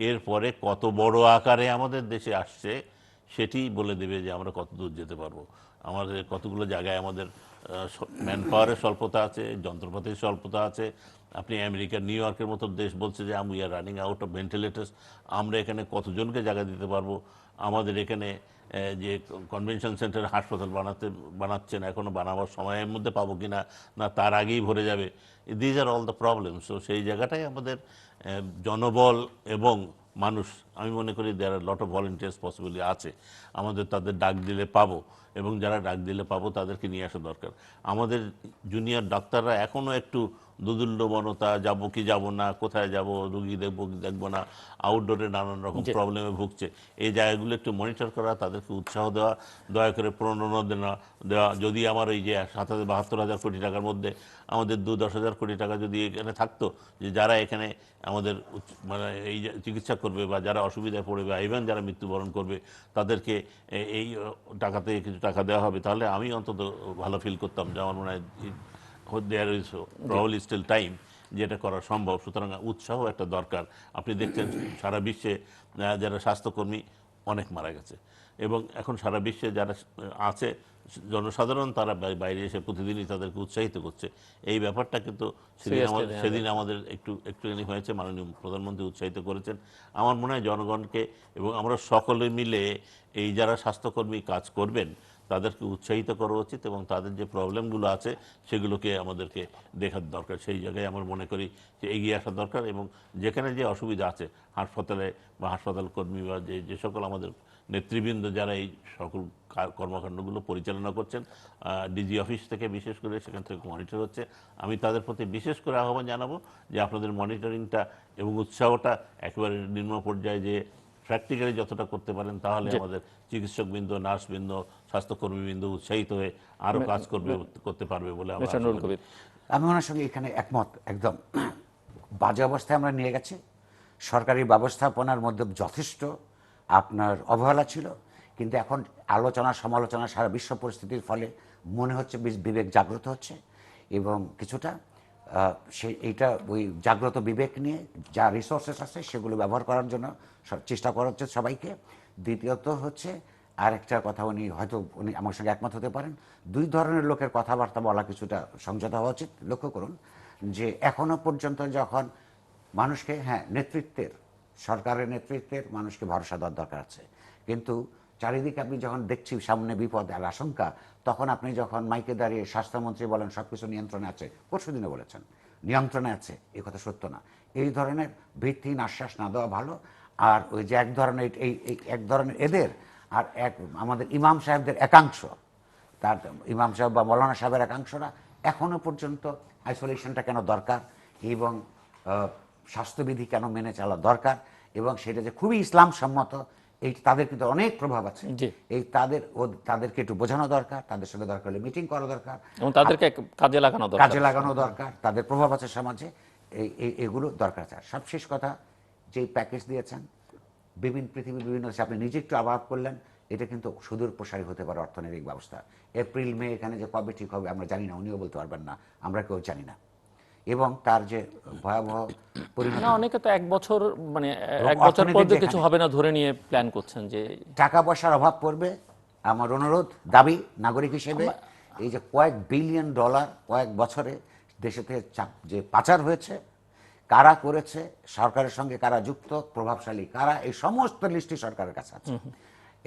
Speaker 3: এরপরে কত বড় আকারে আমাদের দেশে আসছে সেটি বলে দেবে যে আমরা কত দূর যেতে পারবো। আমাদের কতগুলো জায়গায় আমাদের ম্যান পাওয়ারের স্বল্পতা আছে, যন্ত্রপাতির স্বল্পতা আছে। আপনি আমেরিকার নিউ ইয়র্কের মতো দেশ বলছে যে we are running out of ventilators. আমরা এখানে কতজনকে জায়গা দিতে পারবো? আমাদের এখানে যে কনভেনশন সেন্টার হাসপাতাল বানাচ্ছেন, এখনও বানাবার সময়ের মধ্যে পাবো কিনা, না তার আগেই ভরে যাবে। These are all the problem. So সেই জায়গাটাই আমাদের জনবল এবং মানুষ, আমি মনে করি দেয়ার আর লট অফ ভলেন্টিয়ার্স পসিবলি আছে। আমাদের তাদের ডাক দিলে পাবো, এবং যারা ডাক দিলে পাবো তাদেরকে নিয়ে আসা দরকার। আমাদের জুনিয়র ডাক্তাররা এখনও একটু দোদুল্যমানতা, যাবো কি যাবো না, কোথায় যাব, রুগী দেখবো কি দেখবো না, আউটডোরে নানান রকম প্রবলেমে ভুগছে। এই জায়গাগুলো একটু মনিটর করা, তাদেরকে উৎসাহ দেওয়া, দয়া করে প্রণোদনা দেওয়া। যদি আমার এই যে 72,000 কোটি টাকার মধ্যে আমাদের 10,000 কোটি টাকা যদি এখানে থাকতো, যে যারা এখানে আমাদের মানে এই চিকিৎসা করবে বা যারা অসুবিধায় পড়বে বা ইভেন যারা মৃত্যুবরণ করবে, তাদেরকে এই টাকাতে কিছু টাকা দেওয়া হবে, তাহলে আমি অন্তত ভালো ফিল করতাম যে আমার মনে হয় there is probably still time যেটা করা সম্ভব। সুতরাং উৎসাহ একটা দরকার। আপনি দেখছেন সারা বিশ্বে যারা স্বাস্থ্যকর্মী অনেক মারা গেছে, এবং এখন সারা বিশ্বে যারা আছে জনসাধারণ তারা বাইরে এসে প্রতিদিনই তাদেরকে উৎসাহিত করছে, এই ব্যাপারটা কিন্তু
Speaker 1: Seriously
Speaker 3: সেদিন আমাদের একটুখানি হয়েছে। মাননীয় প্রধানমন্ত্রী উৎসাহিত করেছেন। আমার মনে হয় জনগণকে এবং আমরা সকলে মিলে এই যারা স্বাস্থ্যকর্মী কাজ করবেন তাদেরকে উৎসাহিত করা উচিত এবং তাদের যে প্রবলেমগুলো আছে সেগুলোকে আমাদেরকে দেখার দরকার। সেই জায়গায় আমার মনে করি যে এগিয়ে আসা দরকার এবং যেখানে যে অসুবিধা আছে হাসপাতালে বা হাসপাতাল কর্মী বা যে সকল আমাদের নেতৃবৃন্দ যারা এই সকল কর্মকাণ্ডগুলো পরিচালনা করছেন, ডিজি অফিস থেকে বিশেষ করে সেখান থেকে মনিটর হচ্ছে, আমি তাদের প্রতি বিশেষ করে আহ্বান জানাবো যে আপনাদের মনিটরিংটা এবং উৎসাহটা একেবারে নিম্ন পর্যায়ে যে প্র্যাকটিক্যালি যতটা করতে পারেন তাহলে আমাদের চিকিৎসকবৃন্দ, নার্সবৃন্দ, স্বাস্থ্যকর্মীবৃন্দ উৎসাহিত হয়ে আরও কাজ করতে পারবে বলে আমরা আশা
Speaker 1: নুরুল
Speaker 3: করি।
Speaker 1: কবির।
Speaker 2: আমি ওনার সঙ্গে এখানে একমত। একদম বাজে অবস্থায় আমরা নিয়ে গেছি। সরকারি ব্যবস্থাপনার মধ্যে যথেষ্ট আপনার অবহেলা ছিল, কিন্তু এখন আলোচনা সমালোচনা সারা বিশ্ব পরিস্থিতির ফলে মনে হচ্ছে বিবেক জাগ্রত হচ্ছে এবং কিছুটা এইটা ওই জাগ্রত বিবেক নিয়ে যা রিসোর্সেস আছে সেগুলো ব্যবহার করার জন্য চেষ্টা করা হচ্ছে সবাইকে। দ্বিতীয়ত হচ্ছে আরেকটা কথা, উনি আমার সঙ্গে একমত হতে পারেন, দুই ধরনের লোকের কথাবার্তা বলা কিছুটা সংযত হওয়া উচিত। লক্ষ্য করুন যে এখনো পর্যন্ত যখন মানুষকে নেতৃত্বের, সরকারের নেতৃত্বের মানুষকে ভরসা দেওয়ার দরকার আছে, কিন্তু চারিদিকে আপনি যখন দেখছি সামনে বিপদ আর আশঙ্কা, তখন আপনি যখন মাইকে দাঁড়িয়ে স্বাস্থ্যমন্ত্রী বলেন সব কিছু নিয়ন্ত্রণে আছে, পরশুদিনও বলেছেন নিয়ন্ত্রণে আছে, এ কথা সত্য না। এই ধরনের ভিত্তিহীন আশ্বাস না দেওয়া ভালো। আর ওই যে এক ধরনের এদের আর আমাদের ইমাম সাহেবদের একাংশ, তার ইমাম সাহেব বা মৌলানা সাহেবের একাংশরা এখনো পর্যন্ত আইসোলেশনটা কেন দরকার এবং স্বাস্থ্যবিধি কেন মেনে চলা দরকার এবং সেটা যে খুবই ইসলাম সম্মত, এই তাদের কিন্তু অনেক প্রভাব আছে। এই তাদেরকে একটু বোঝানো দরকার, তাদের সঙ্গে দরকার হলে মিটিং করা দরকার
Speaker 1: এবং তাদেরকে কাজে লাগানো
Speaker 2: দরকার, তাদের প্রভাব আছে সমাজে, এগুলো দরকার আছে। সবশেষ কথা, যেই প্যাকেজ দিয়েছেন পৃথিবীর বিভিন্ন দেশে, আপনি নিজে একটু আবাদ করলেন, এটা কিন্তু সুদূর প্রসারী হতে পারে অর্থনৈতিক ব্যবস্থা। এপ্রিল মে এখানে যে কবে ঠিক হবে আমরা জানি না, উনিও বলতে পারবেন না, আমরা কেউ জানি না। এবং তার যে ভয়াবহ
Speaker 1: পরিণতি, অনেকে তো এক বছর পর কিছু হবে না ধরে নিয়ে প্ল্যান করছেন যে
Speaker 2: টাকা পয়সার অভাব পড়বে। আমার অনুরোধ, দাবি নাগরিক হিসেবে, এই যে কয়েক বিলিয়ন ডলার কয়েক বছরে দেশে থেকে যে পাচার হয়েছে, কারা করেছে, সরকারের সঙ্গে কারা যুক্ত, প্রভাবশালী কারা, এই সমস্ত লিস্টই সরকারের কাছে আছে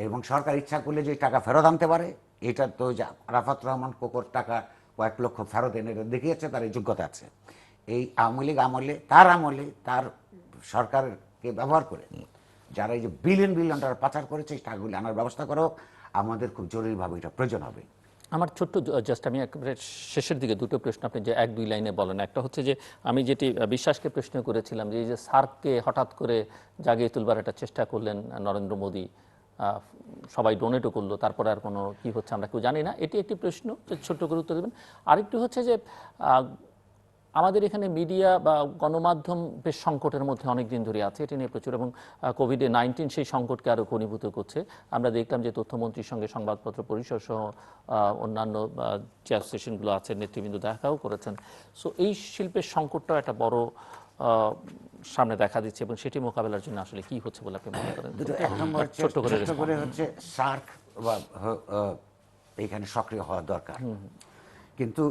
Speaker 2: এবং সরকার ইচ্ছা করলে যে টাকা ফেরত আনতে পারে। এটা তো আরাফাত রহমান কোকর টাকা কয়েক লক্ষ ফেরত এনে দেখিয়েছে, তার এই যোগ্যতা আছে। এই আওয়ামী লীগ আমলে তার সরকারকে ব্যবহার করে যারা এই যে বিলিয়ন ডলার পাচার করেছে, এই টাকাগুলি আনার ব্যবস্থা করো। আমাদের খুব জরুরিভাবে এটা প্রয়োজন হবে।
Speaker 1: আমার ছোট্ট জাস্ট আমি একেবারে শেষের দিকে দুটো প্রশ্ন আপনি যে এক দুই লাইনে বলেন। একটা হচ্ছে যে আমি যেটি বিশ্বাসকে প্রশ্ন করেছিলাম যে এই যে সার্ককে হঠাৎ করে জাগিয়ে তুলবার একটা চেষ্টা করলেন নরেন্দ্র মোদী, সবাই ডোনেটও করলো, তারপরে আর কোনো কি হচ্ছে আমরা কেউ জানি না, এটি একটি প্রশ্ন, ছোট্ট করে উত্তর দেবেন। আরেকটি হচ্ছে যে আমাদের এখানে মিডিয়া বা গণমাধ্যম বেশ সংকটের মধ্যে অনেক দিন ধরে আছে, এটি নিয়ে প্রচুর, এবং কোভিড-19 সেই সংকটকে আরও ঘনীভূত করছে। আমরা দেখলাম যে তথ্যমন্ত্রীর সঙ্গে সংবাদপত্র পরিষদ সহ অন্যান্য যে অ্যাসোসিয়েশনগুলো আছে নেতৃবৃন্দ দেখাও করেছেন। সো এই শিল্পের সংকটটাও একটা বড় সামনে দেখা দিচ্ছে এবং সেটি মোকাবেলার জন্য আসলে কি হচ্ছে বলে আপনি মনে করেন?
Speaker 2: এক নম্বর করে হচ্ছে সার্ক এইখানে সক্রিয় হওয়া দরকার, কিন্তু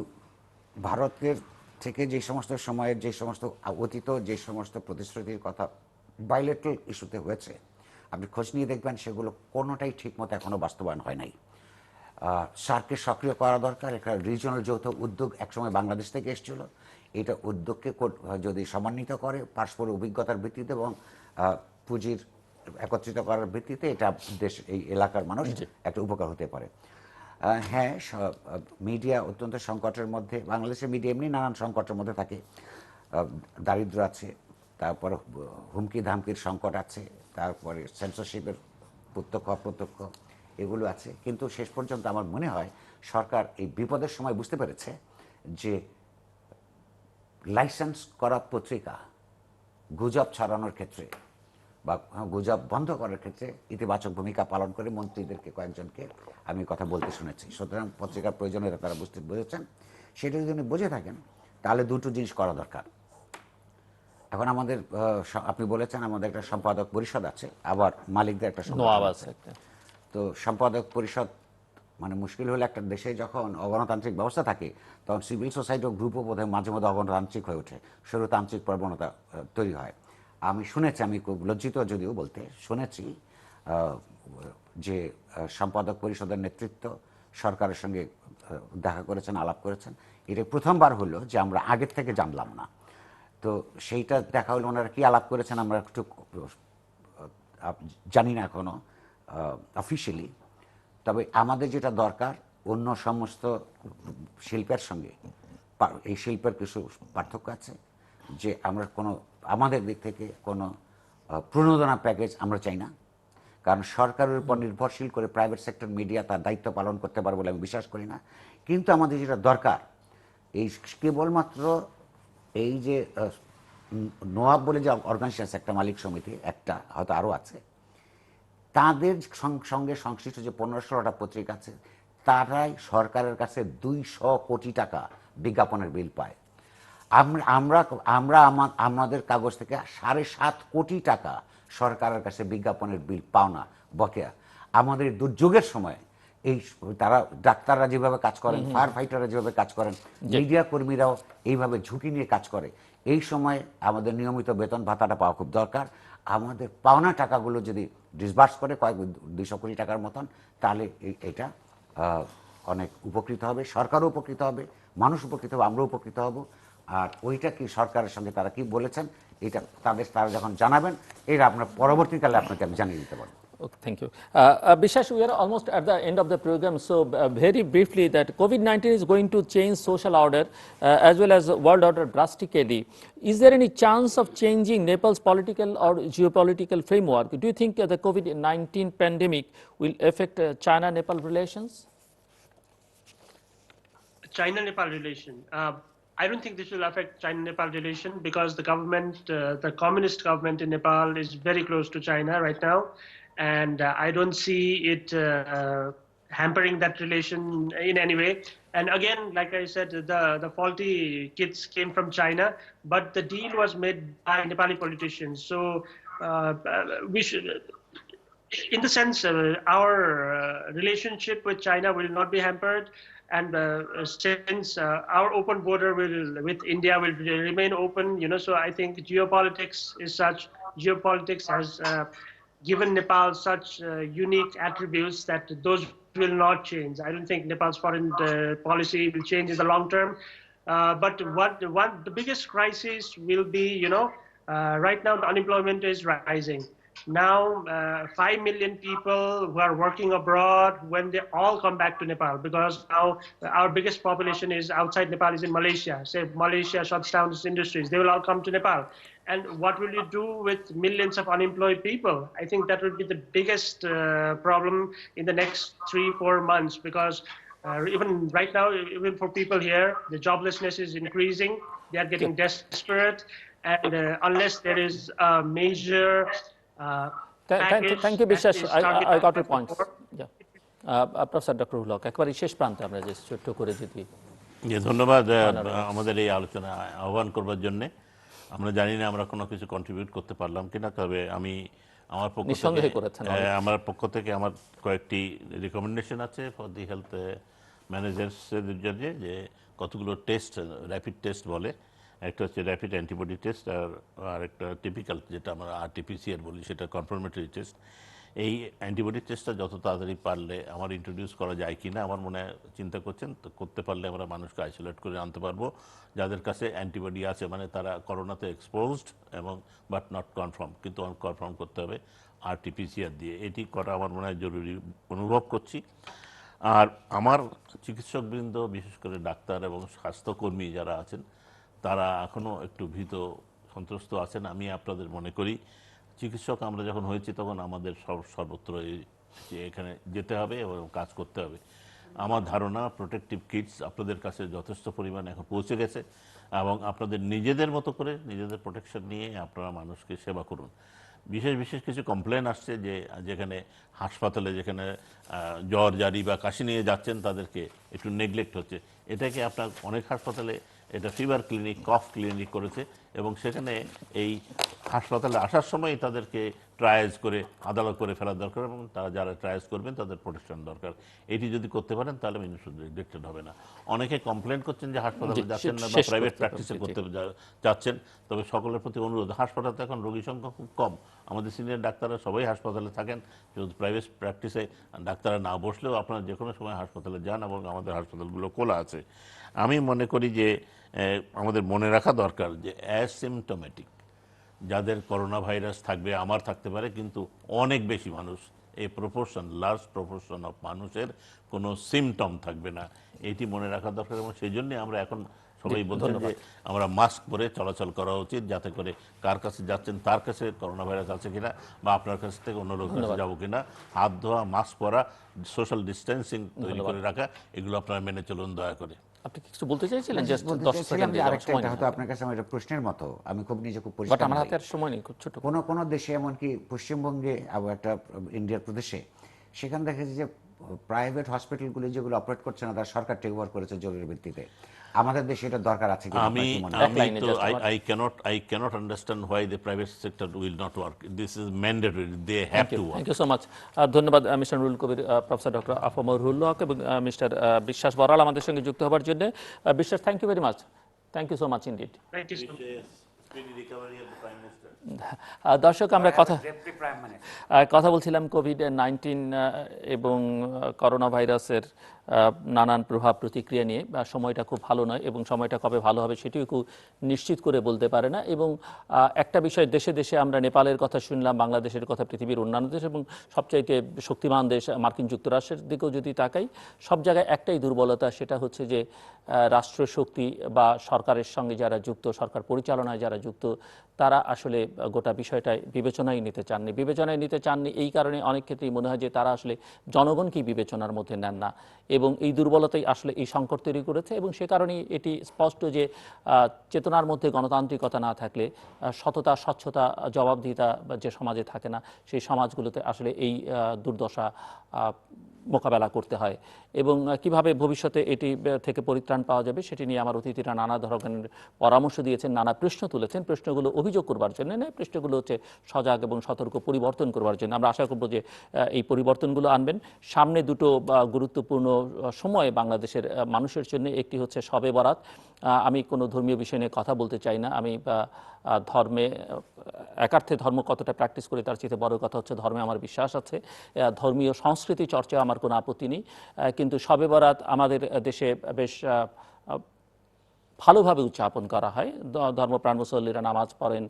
Speaker 2: ভারতের থেকে যে সমস্ত সময়ের যে সমস্ত অতীত যে সমস্ত প্রতিশ্রুতির কথা বাইলেটারাল ইস্যুতে হয়েছে, আপনি খোঁজ নিয়ে দেখবেন সেগুলো কোনোটাই ঠিকমতো এখনো বাস্তবায়ন হয় নাই। সার্ককে সক্রিয় করা দরকার। একটা রিজিওনাল যৌথ উদ্যোগ একসময় বাংলাদেশ থেকে এসেছিল, এটা উদ্যোগকে যদি সমন্বিত করে পারস্পরিক অভিজ্ঞতার ভিত্তিতে এবং পুঁজির একত্রিত করার ভিত্তিতে, এটা এই এলাকার মানুষ একটা উপকার হতে পারে। হ্যাঁ, মিডিয়া অত্যন্ত সংকটের মধ্যে, বাংলাদেশের মিডিয়া এমনি নানান সংকটের মধ্যে থাকে, দারিদ্র আছে, তারপর হুমকি ধামকির সংকট আছে, তারপরে সেন্সরশিপের প্রত্যক্ষ অপ্রত্যক্ষ এগুলো আছে। কিন্তু শেষ পর্যন্ত আমার মনে হয় সরকার এই বিপদের সময় বুঝতে পেরেছে যে লাইসেন্স করা পত্রিকা গুজব ছড়ানোর ক্ষেত্রে বা গুজব বন্ধ করার ক্ষেত্রে ইতিবাচক ভূমিকা পালন করে মন্ত্রীদেরকে কয়েকজনকে আমি কথা বলতে শুনেছি। সুতরাং পত্রিকার প্রয়োজনীয়তা তারা বুঝেছেন। সেটা যদি বুঝে থাকেন তাহলে দুটো জিনিস করা দরকার। এখন আমাদের আপনি বলেছেন আমাদের একটা সম্পাদক পরিষদ আছে, আবার মালিকদের একটা সম্পাদক আছে। তো সম্পাদক পরিষদ মানে মুশকিল হলে একটা দেশে যখন অগণতান্ত্রিক ব্যবস্থা থাকে তখন সিভিল সোসাইটি ও গ্রুপও বোধহয় মাঝে মধ্যে অগণতান্ত্রিক হয়ে ওঠে, স্বৈরতান্ত্রিক প্রবণতা তৈরি হয়। আমি শুনেছি, আমি খুব লজ্জিত যদিও বলতে, শুনেছি যে সম্পাদক পরিষদের নেতৃত্ব সরকারের সঙ্গে দেখা করেছেন, আলাপ করেছেন। এটা প্রথমবার হলো যে আমরা আগের থেকে জানলাম না। তো সেইটা দেখা হলো, ওনারা কি আলাপ করেছেন আমরা একটু জানি না এখনো অফিসিয়ালি। তবে আমাদের যেটা দরকার, অন্য সমস্ত শিল্পের সঙ্গে এই শিল্পের কিছু পার্থক্য আছে, যে আমরা কোনো আমাদের দিক থেকে কোনো প্রণোদনা প্যাকেজ আমরা চাই না, কারণ সরকারের উপর নির্ভরশীল করে প্রাইভেট সেক্টর মিডিয়া তার দায়িত্ব পালন করতে পারবে বলে আমি বিশ্বাস করি না। কিন্তু আমাদের যেটা দরকার, এই কেবলমাত্র এই যে নোয়াব বলে যে অর্গানাইজেশন আছে, একটা মালিক সমিতি, একটা হয়তো আরও আছে, তাদের সঙ্গে সংশ্লিষ্ট যে 15-16টা পত্রিকা আছে, তারাই সরকারের কাছে 200 কোটি টাকা বিজ্ঞাপনের বিল পায়। আমরা আমাদের কাগজ থেকে 7.5 কোটি টাকা সরকারের কাছে বিজ্ঞাপনের বিল পাওনা বকেয়া। আমাদের দুর্যোগের সময় এই তারা, ডাক্তাররা যেভাবে কাজ করেন, ফায়ার ফাইটাররা যেভাবে কাজ করেন, মিডিয়া কর্মীরাও এইভাবে ঝুঁকি নিয়ে কাজ করে, এই সময় আমাদের নিয়মিত বেতন ভাতাটা পাওয়া খুব দরকার। আমাদের পাওনা টাকাগুলো যদি ডিসবার্স করে 200 কোটি টাকার মতন, তাহলে এটা অনেক উপকৃত হবে, সরকারও উপকৃত হবে, মানুষ উপকৃত হবে, আমরাও উপকৃত হব। আর ওইটা কি সরকারের সঙ্গে তারা কি বলেছেন, এটা তারা যখন জানাবেন, এটা আপনার পরবর্তীকালে আপনাকে আমি জানিয়ে দিতে পারবো।
Speaker 1: Okay, thank you. Biswas, we are almost at the end of the program. So, very briefly, that COVID-19 is going to change social order as well as world order drastically. Is there any chance of changing Nepal's political or geopolitical framework? Do you think the COVID-19 pandemic will affect China-Nepal relations?
Speaker 4: China-Nepal relation. I don't think this will affect China-Nepal relation because the government, the communist government in Nepal is very close to China right now. And I don't see it hampering that relation in any way. And again, like I said, the faulty kits came from China, but the deal was made by Nepali politicians. So we should, in the sense, our relationship with China will not be hampered. And since our open border with India will remain open, so I think geopolitics is such. Geopolitics has given Nepal such unique attributes that those will not change. I don't think Nepal's foreign policy will change in the long term. But the biggest crisis will be, right now the unemployment is rising. Now 5 million people who are working abroad, when they all come back to Nepal, because now our biggest population is outside Nepal, is in Malaysia. Say Malaysia shuts down its industries, they will all come to Nepal. And what will you do with millions of unemployed people? I think that will be the biggest problem in the next 3-4 months, because even right now, even for people here, the joblessness is increasing. They are getting desperate, and unless there is a major
Speaker 1: Thank you, Biswas. I got your points. Yeah. Professor Dr. Ruhul Haque, একবারই শেষ প্রান্তে আমরা যে ছোট্ট করে যদি।
Speaker 3: ধন্যবাদ আমাদের এই আলোচনা আহ্বান করবার জন্য। আমরা জানি না আমরা কোনো কিছু কন্ট্রিবিউট করতে পারলাম কিনা, তবে আমি আমার পক্ষ থেকে আমার কয়েকটি রিকমেন্ডেশন আছে ফর দি হেলথ ম্যানেজার্সের জন্য, যে কতগুলো টেস্ট, র্যাপিড টেস্ট বলে, একটা হচ্ছে র্যাপিড অ্যান্টিবডি টেস্ট, আর একটা টিপিক্যাল যেটা আমরা RT-PCR বলি, সেটা কনফার্মেটরি টেস্ট। এই অ্যান্টিবডি টেস্টটা যত তাড়াতাড়ি পারলে আমার ইন্ট্রোডিউস করা যায় কিনা আমার মনে চিন্তা করছেন, তো করতে পারলে আমরা মানুষকে আইসোলেট করে আনতে পারবো যাদের কাছে অ্যান্টিবডি আছে, মানে তারা করোনাতে এক্সপোজড এবং বাট নট কনফার্ম, কিন্তু কনফার্ম করতে হবে RT-PCR দিয়ে। এটি করা আমার মনে হয় জরুরি অনুভব করছি। আর আমার চিকিৎসকবৃন্দ, বিশেষ করে ডাক্তার এবং স্বাস্থ্যকর্মী যারা আছেন, তারা এখনও একটু ভীত সন্ত্রস্ত আছেন। আমি আপনাদের মনে করি চিকিৎসক আমরা যখন হয়েছি তখন আমাদের সর্বত্র এখানে যেতে হবে এবং কাজ করতে হবে। আমার ধারণা প্রোটেক্টিভ কিটস আপনাদের কাছে যথেষ্ট পরিমাণে এখন পৌঁছে গেছে, এবং আপনাদের নিজেদের মতো করে নিজেদের প্রোটেকশন নিয়ে আপনারা মানুষকে সেবা করুন। বিশেষ কিছু কমপ্লেন আসছে যে যেখানে হাসপাতালে, যেখানে জ্বর জারি বা কাশি নিয়ে যাচ্ছেন তাদেরকে একটু নেগলেক্ট হচ্ছে। এটাকে আপনার অনেক হাসপাতালে এটা ফিভার ক্লিনিক, কফ ক্লিনিক করেছে, এবং সেখানে এই হাসপাতালে আসার সময় তাদেরকে ট্রায়াজ করে আদালত করে ফেলা দরকার এবং তারা যারা ট্রায়াজ করবেন তাদের প্রোটেকশন দরকার। এটি যদি করতে পারেন তাহলে মানুষ রিজেক্টেড হবে না। অনেকে কমপ্লেন করছেন যে হাসপাতালে যাচ্ছেন না বা প্রাইভেট প্র্যাকটিসে করতে যাচ্ছেন, তবে সকলের প্রতি অনুরোধ, হাসপাতালে এখন রোগী সংখ্যা খুব কম, আমাদের সিনিয়র ডাক্তাররা সবাই হাসপাতালে থাকেন, যেহেতু প্রাইভেট প্র্যাকটিসে ডাক্তাররা না বসলেও আপনারা যে কোনো সময় হাসপাতালে যান এবং আমাদের হাসপাতালগুলো খোলা আছে। আমি মনে করি যে আমাদের মনে রাখা দরকার যে অ্যাসিমটোমেটিক যাদের করোনা ভাইরাস থাকবে, আমার থাকতে পারে, কিন্তু অনেক বেশি মানুষ, এই প্রপোর্শন, লার্জ প্রপোর্শন অফ মানুষের কোনো সিমটম থাকবে না, এটি মনে রাখা দরকার। এবং সেই জন্যই আমরা এখন সবাই বলছেন যে আমরা মাস্ক পরে চলাচল করা উচিত, যাতে করে কার কাছে যাচ্ছেন তার কাছে করোনা ভাইরাস আছে কিনা বা আপনার কাছ থেকে অন্য লোকের কাছে যাবো কিনা, হাত ধোয়া, মাস্ক পরা, সোশ্যাল ডিস্টেন্সিং তৈরি করে রাখা, এগুলো আপনারা মেনে চলুন দয়া করে।
Speaker 1: আপনি কিছু বলতে চাইছিলেন? জাস্ট
Speaker 2: বলতে
Speaker 1: 10
Speaker 2: চাইছিলাম
Speaker 1: সেকেন্ড
Speaker 2: যে আরেকটা, এটা হয়তো আপনার কাছে আমার এটা প্রশ্নের মতো, আমি খুব নিজে খুব
Speaker 1: বাট
Speaker 2: পরিষ্কার
Speaker 1: আমার
Speaker 2: নই।
Speaker 1: হাতে আর সময় নেই, খুব ছোট।
Speaker 2: কোন দেশে, এমনকি পশ্চিমবঙ্গে আবার একটা ইন্ডিয়ার প্রদেশে, সেখানে দেখা যায় যে প্রাইভেট হসপিটালগুলি যেগুলো অপারেট করছে না তারা সরকার টেক ওভার করেছে জরুরি ভিত্তিতে। আমাদের দেশে এটা দরকার আছে কিনা
Speaker 3: আমি
Speaker 2: আপনার কি মনে হয়?
Speaker 3: আমি তো I cannot understand why the private sector will not work. This is mandatory. They have to work.
Speaker 1: Thank you so much. ধন্যবাদ mister Nurul Kabir, professor doctor AFM Ruhul Haque এবং মিস্টার বিশ্বাস বরাল আমাদের সঙ্গে যুক্ত হওয়ার জন্য। Biswas, thank you very much. Thank you so much indeed.
Speaker 4: Thank you so much.
Speaker 3: Speedy recovery of the Prime Minister.
Speaker 1: দর্শক, আমরা কথা বলছিলাম কোভিড-19 এবং করোনা ভাইরাসের নানান প্রভাব প্রতিক্রিয়া নিয়ে। সময়টা খুব ভালো নয় এবং সময়টা কবে ভালো হবে সেটিও খুব নিশ্চিত করে বলতে পারে না। এবং একটা বিষয়, দেশে দেশে আমরা নেপালের কথা শুনলাম, বাংলাদেশের কথা, পৃথিবীর অন্যান্য দেশ এবং সবচাইতে শক্তিমান দেশ মার্কিন যুক্তরাষ্ট্রের দিকেও যদি তাকাই, সব জায়গায় একটাই দুর্বলতা, সেটা হচ্ছে যে রাষ্ট্রশক্তি বা সরকারের সঙ্গে যারা যুক্ত, সরকার পরিচালনায় যারা যুক্ত, তারা আসলে গোটা বিষয়টাই বিবেচনায় নিতে চাননি। এই কারণে অনেক ক্ষেত্রেই মনে হয় যে তারা আসলে জনগণকেই বিবেচনার মধ্যে নেন না এবং এই দুর্বলতাই আসলে এই সংকট তৈরি করেছে। এবং সে কারণেই এটি স্পষ্ট যে চেতনার মধ্যে গণতান্ত্রিকতা না থাকলে, সততা, স্বচ্ছতা, জবাবদিহিতা যে সমাজে থাকে না, সেই সমাজগুলোতে আসলে এই দুর্দশা মোকাবেলা করতে হয়। এবং কিভাবে ভবিষ্যতে এটি থেকে পরিত্রাণ পাওয়া যাবে সেটি নিয়ে আমার অতিথিরা নানা ধরনের পরামর্শ দিয়েছেন, নানা প্রশ্ন তুলেছেন। প্রশ্নগুলো অভিযোগ করবার জন্য নয়, প্রশ্নগুলো হচ্ছে সজাগ এবং সতর্ক পরিবর্তন করবার জন্য। আমরা আশা করব যে এই পরিবর্তনগুলো আনবেন। সামনে দুটো গুরুত্বপূর্ণ সময় বাংলাদেশের মানুষের জন্য, একটি হচ্ছে শবে বরাত। আমি কোনো ধর্মীয় বিষয় নিয়ে কথা বলতে চাই না। আমি ধর্মে একার্থে ধর্ম কতটা প্র্যাকটিস করি তার চেয়ে বড় কথা হচ্ছে ধর্মে আমার বিশ্বাস আছে। ধর্মীয় সংস্কৃতি চর্চায় আমার কোনো আপত্তি নেই, কিন্তু শবে বরাত আমাদের দেশে বেশ ভালোভাবে উদযাপন করা হয়। ধর্মপ্রাণ মুসল্লিরা নামাজ পড়েন,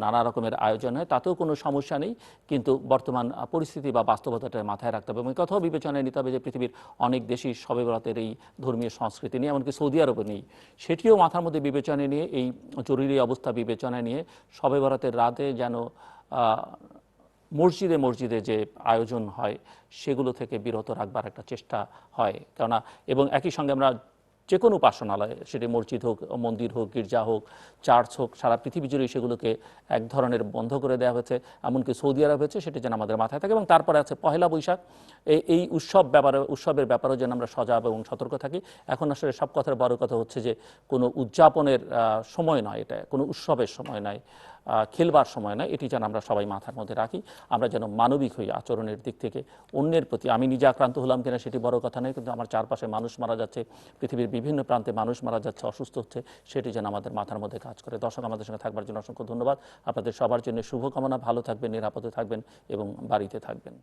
Speaker 1: নানা রকমের আয়োজন হয়, তাতেও কোনো সমস্যা নেই। কিন্তু বর্তমান পরিস্থিতি বা বাস্তবতাটা মাথায় রাখতে হবে এবং এই কথাও বিবেচনায় নিতে হবে যে পৃথিবীর অনেক দেশই শবে বরাতের এই ধর্মীয় সংস্কৃতি নিয়ে, এমনকি সৌদি আরবে নেই, সেটিও মাথার মধ্যে বিবেচনায় নিয়ে, এই জরুরি অবস্থা বিবেচনায় নিয়ে শবে বরাতের রাতে যেন মসজিদে মসজিদে যে আয়োজন হয় সেগুলো থেকে বিরত রাখবার একটা চেষ্টা হয়। কেননা এবং একই সঙ্গে আমরা যে কোনো উপাসনালয়, সেটি মসজিদ হোক, মন্দির হোক, গির্জা হোক, চার্চ হোক, সারা পৃথিবী জুড়ে সেগুলোকে এক ধরনের বন্ধ করে দেওয়া হয়েছে, এমনকি সৌদি আরব হয়েছে, সেটি যেন আমাদের মাথায় থাকে। এবং তারপরে আছে পহেলা বৈশাখ। এই উৎসবের ব্যাপারেও যেন আমরা সজাগ এবং সতর্ক থাকি। এখন আসলে সব কথার বড় কথা হচ্ছে যে কোনো উদযাপনের সময় নয়, এটা কোনো উৎসবের সময় নয়, খেলবার সময় নয়। এটি যেন আমরা সবাই মাথার মধ্যে রাখি। আমরা যেন মানবিক হই আচরণের দিক থেকে অন্যের প্রতি। আমি নিজে আক্রান্ত হলাম কিনা সেটি বড় কথা নয়, কিন্তু আমার চারপাশে মানুষ মারা যাচ্ছে, পৃথিবীর বিভিন্ন প্রান্তে মানুষ মারা যাচ্ছে, অসুস্থ হচ্ছে, সেটি যেন আমাদের মাথার মধ্যে কাজ করে। দর্শক, আমাদের সঙ্গে থাকবার জন্য অসংখ্য ধন্যবাদ। আপনাদের সবার জন্য শুভকামনা। ভালো থাকবেন, নিরাপদে থাকবেন এবং বাড়িতে থাকবেন।